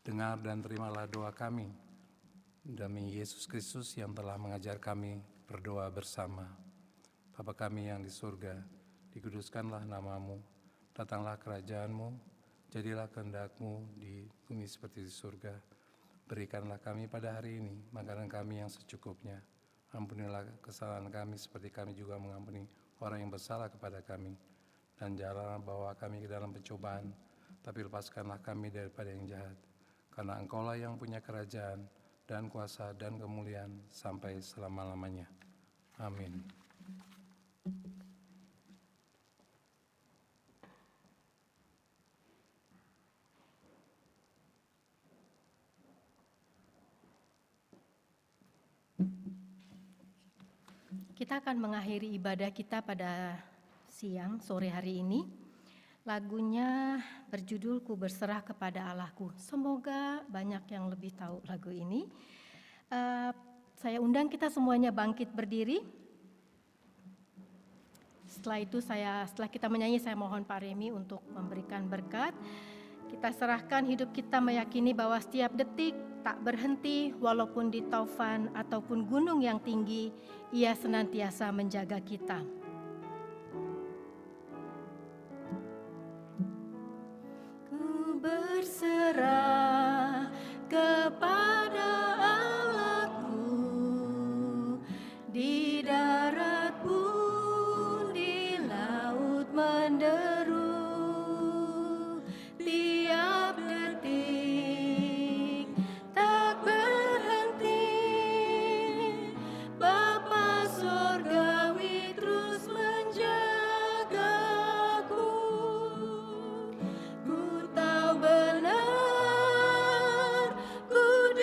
Dengar dan terimalah doa kami demi Yesus Kristus yang telah mengajar kami berdoa bersama. Bapa kami yang di surga, dikuduskanlah nama-Mu, datanglah kerajaan-Mu, jadilah kehendak-Mu di bumi seperti di surga. Berikanlah kami pada hari ini makanan kami yang secukupnya. Ampunilah kesalahan kami seperti kami juga mengampuni orang yang bersalah kepada kami. Dan janganlah bawa kami ke dalam pencobaan, tapi lepaskanlah kami daripada yang jahat. Karena Engkaulah yang punya kerajaan dan kuasa dan kemuliaan sampai selama-lamanya. Amin. Kita akan mengakhiri ibadah kita pada sore hari ini. Lagunya berjudul Ku Berserah Kepada Allahku. Semoga banyak yang lebih tahu lagu ini. Saya undang kita semuanya bangkit berdiri. Setelah kita menyanyi, saya mohon Pak Remi untuk memberikan berkat. Kita serahkan hidup kita meyakini bahwa setiap detik tak berhenti, walaupun di taufan ataupun gunung yang tinggi, Ia senantiasa menjaga kita. Ku berserah kepada Allahku, di darat pun di laut menderu. Tiap detik tak berhenti, Bapa Sorgawi terus menjagaku. Ku tahu benar, ku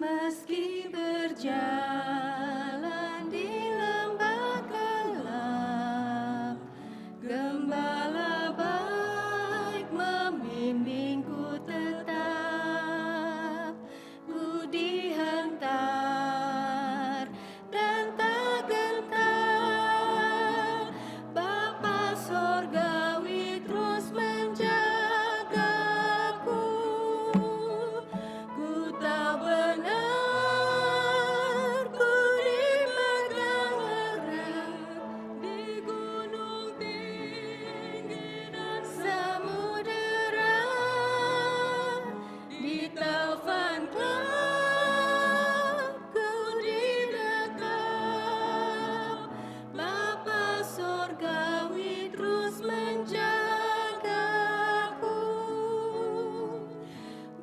Meski berjalan di lembah gelap, Gembala baik membimbingku tetap. Ku dihantar dan tak gentar, Bapa Sorgawi terus menjagaku. Ku tak benar, ku dipegang erat di gunung tinggi dan samudera, di taufan gelap ku didekap. Bapa Sorgawi terus menjagaku.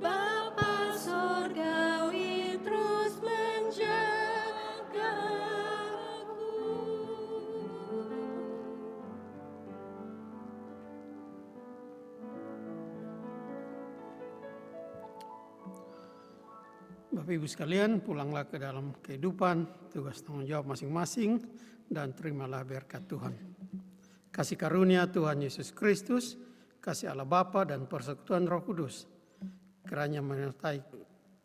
Bapa Sorgawi terus menjagaku. Bapak Ibu sekalian, pulanglah ke dalam kehidupan, tugas tanggung jawab masing-masing, dan terimalah berkat Tuhan. Kasih karunia Tuhan Yesus Kristus, kasih Allah Bapa dan persekutuan Roh Kudus, kiranya menyertai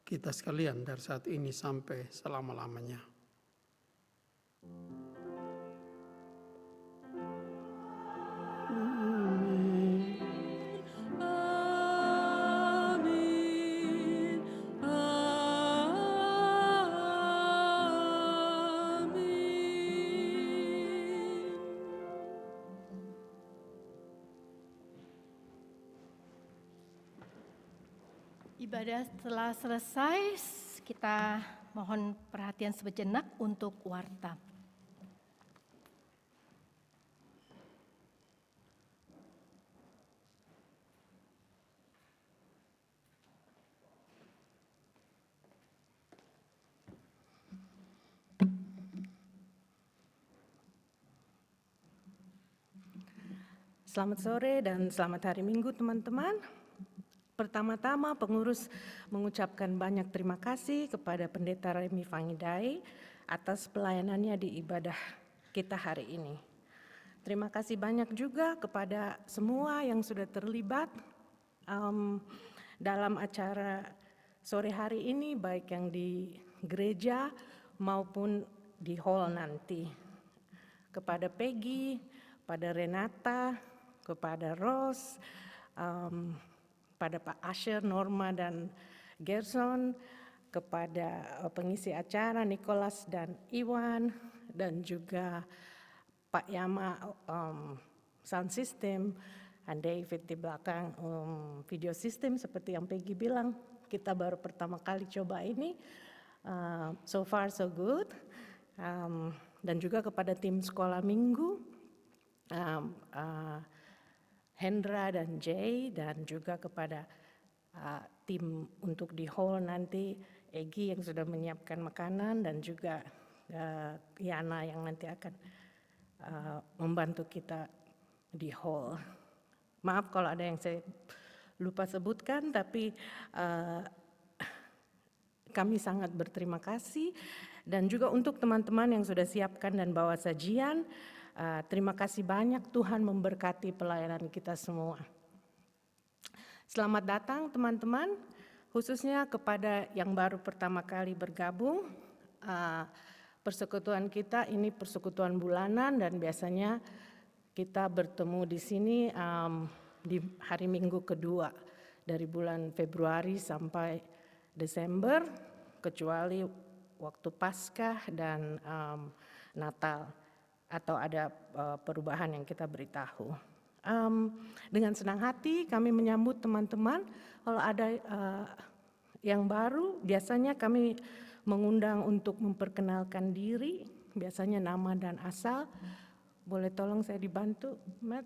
kita sekalian dari saat ini sampai selama-lamanya. Amin. Amin. Ibadah telah selesai, kita mohon perhatian sejenak untuk warta. Selamat sore dan selamat hari Minggu teman-teman. Pertama-tama pengurus mengucapkan banyak terima kasih kepada Pendeta Remi Fangidai atas pelayanannya di ibadah kita hari ini. Terima kasih banyak juga kepada semua yang sudah terlibat dalam acara sore hari ini, baik yang di gereja maupun di hall nanti. Kepada Peggy, pada Renata, kepada Rose, pada Pak Asher, Norma, dan Gerson, kepada pengisi acara Nicholas dan Iwan, dan juga Pak Yama sound system, dan David di belakang video system. Seperti yang Peggy bilang, kita baru pertama kali coba ini, so far so good. Dan juga kepada tim sekolah minggu, Hendra dan Jay, dan juga kepada tim untuk di hall nanti, Egy yang sudah menyiapkan makanan, dan juga Yana yang nanti akan membantu kita di hall. Maaf kalau ada yang saya lupa sebutkan, tapi kami sangat berterima kasih. Dan juga untuk teman-teman yang sudah siapkan dan bawa sajian, terima kasih banyak, Tuhan memberkati pelayanan kita semua. Selamat datang teman-teman, khususnya kepada yang baru pertama kali bergabung. Persekutuan kita ini persekutuan bulanan, dan biasanya kita bertemu di sini di hari Minggu kedua dari bulan Februari sampai Desember, kecuali waktu Paskah dan Natal, atau ada perubahan yang kita beritahu. Dengan senang hati kami menyambut teman-teman. Kalau ada yang baru, biasanya kami mengundang untuk memperkenalkan diri, biasanya nama dan asal. Boleh tolong saya dibantu, Matt?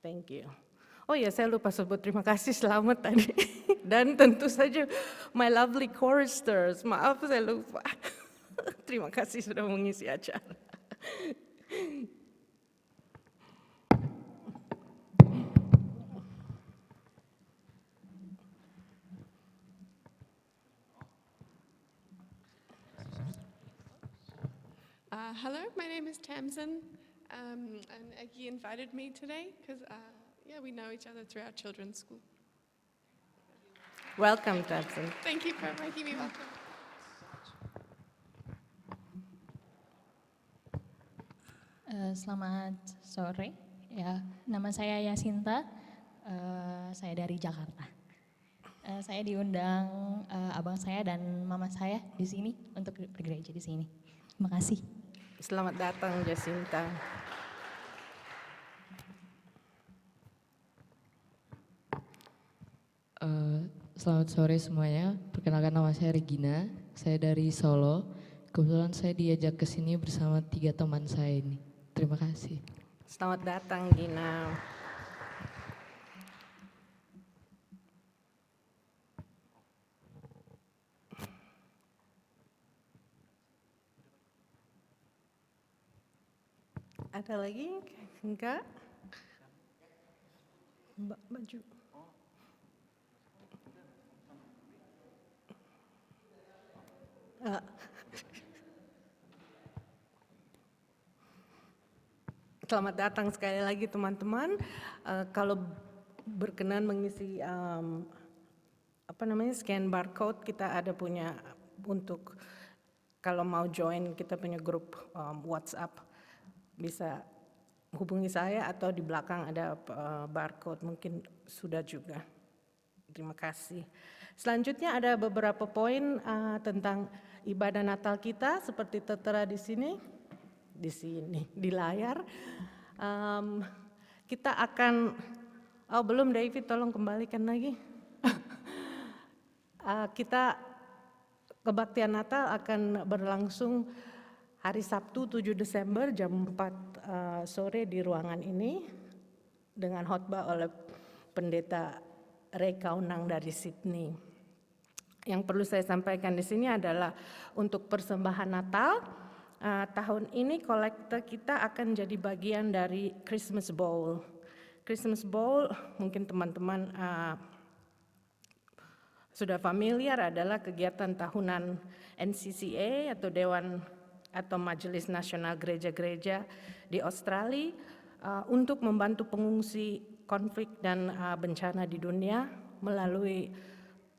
Thank you. Oh ya, saya lupa sebut terima kasih, selamat tadi. Dan tentu saja my lovely choristers, maaf saya lupa. Terima kasih sudah mengisi acara. Hello, my name is Tamsin, and Eggy invited me today because, we know each other through our children's school. Welcome, Tamsin. Thank you for making me welcome. Selamat sore, ya. Nama saya Yasinta, saya dari Jakarta. Saya diundang abang saya dan mama saya di sini untuk bergereja di sini. Terima kasih. Selamat datang, Jacinta. Selamat sore semuanya. Perkenalkan, nama saya Regina. Saya dari Solo. Kebetulan saya diajak ke sini bersama 3 teman saya ini. Terima kasih. Selamat datang, Gina. Ada lagi? Enggak? Baju. Selamat datang sekali lagi teman-teman. Kalau berkenan mengisi scan barcode, kita ada punya untuk kalau mau join kita punya grup WhatsApp, bisa hubungi saya atau di belakang ada barcode, mungkin sudah juga. Terima kasih. Selanjutnya ada beberapa poin tentang ibadah Natal kita seperti tertera di sini di layar. Kita akan, belum David, tolong kembalikan lagi. Kita kebaktian Natal akan berlangsung hari Sabtu 7 Desember jam 4 sore di ruangan ini dengan khotbah oleh Pendeta Ray Kaunang dari Sydney. Yang perlu saya sampaikan di sini adalah untuk persembahan Natal, tahun ini kolektor kita akan jadi bagian dari Christmas Bowl. Christmas Bowl mungkin teman-teman sudah familiar, adalah kegiatan tahunan NCCA atau Dewan atau Majelis Nasional Gereja-Gereja di Australia untuk membantu pengungsi konflik dan bencana di dunia melalui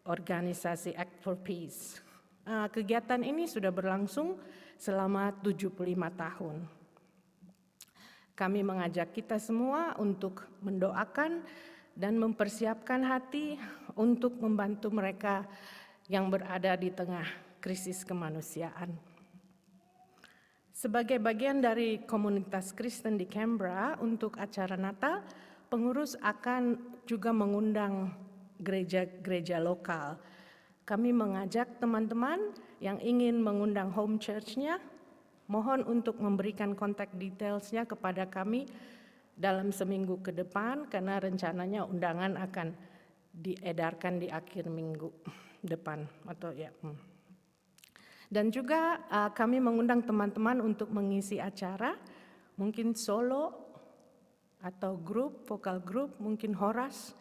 organisasi Act for Peace. Kegiatan ini sudah berlangsung selama 75 tahun. Kami mengajak kita semua untuk mendoakan dan mempersiapkan hati untuk membantu mereka yang berada di tengah krisis kemanusiaan. Sebagai bagian dari komunitas Kristen di Canberra, untuk acara Natal, pengurus akan juga mengundang gereja-gereja lokal. Kami mengajak teman-teman yang ingin mengundang home church-nya, mohon untuk memberikan kontak details-nya kepada kami dalam seminggu ke depan, karena rencananya undangan akan diedarkan di akhir minggu depan atau ya. Dan juga kami mengundang teman-teman untuk mengisi acara, mungkin solo atau grup, vokal grup, mungkin Horas.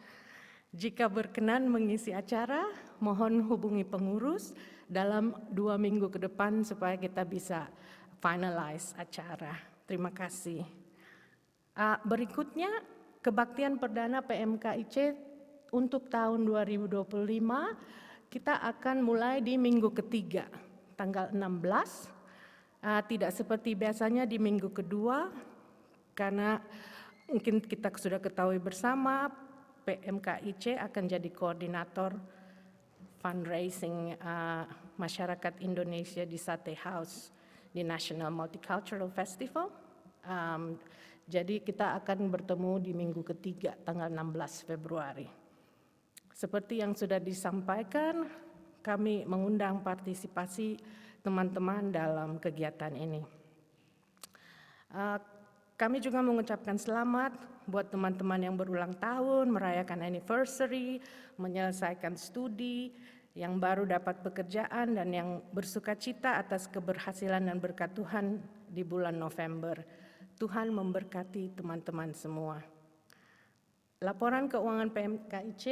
Jika berkenan mengisi acara, mohon hubungi pengurus dalam 2 minggu ke depan supaya kita bisa finalize acara. Terima kasih. Berikutnya, kebaktian perdana PMKIC untuk tahun 2025 kita akan mulai di minggu ketiga, tanggal 16. Tidak seperti biasanya di minggu kedua, karena mungkin kita sudah ketahui bersama, PMKIC akan jadi koordinator fundraising masyarakat Indonesia di Sate House di National Multicultural Festival. Jadi kita akan bertemu di minggu ketiga tanggal 16 Februari. Seperti yang sudah disampaikan, kami mengundang partisipasi teman-teman dalam kegiatan ini. Kami juga mengucapkan selamat buat teman-teman yang berulang tahun, merayakan anniversary, menyelesaikan studi, yang baru dapat pekerjaan, dan yang bersukacita atas keberhasilan dan berkat Tuhan di bulan November. Tuhan memberkati teman-teman semua. Laporan keuangan PMKIC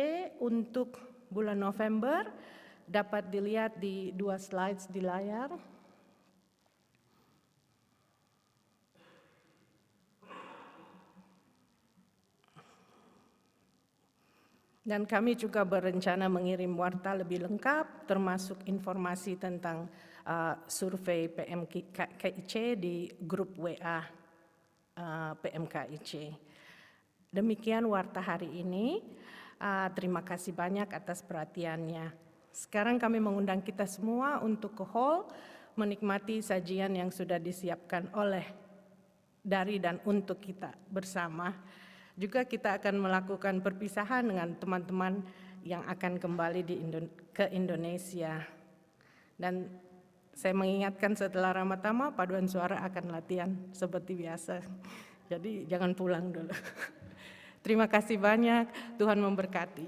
untuk bulan November dapat dilihat di 2 slides di layar. Dan kami juga berencana mengirim warta lebih lengkap, termasuk informasi tentang survei PMKIC di grup WA PMKIC. Demikian warta hari ini. Terima kasih banyak atas perhatiannya. Sekarang kami mengundang kita semua untuk ke hall, menikmati sajian yang sudah disiapkan dari dan untuk kita bersama. Juga kita akan melakukan perpisahan dengan teman-teman yang akan kembali ke Indonesia. Dan saya mengingatkan setelah Ramadhan, paduan suara akan latihan seperti biasa. Jadi jangan pulang dulu. Terima kasih banyak, Tuhan memberkati.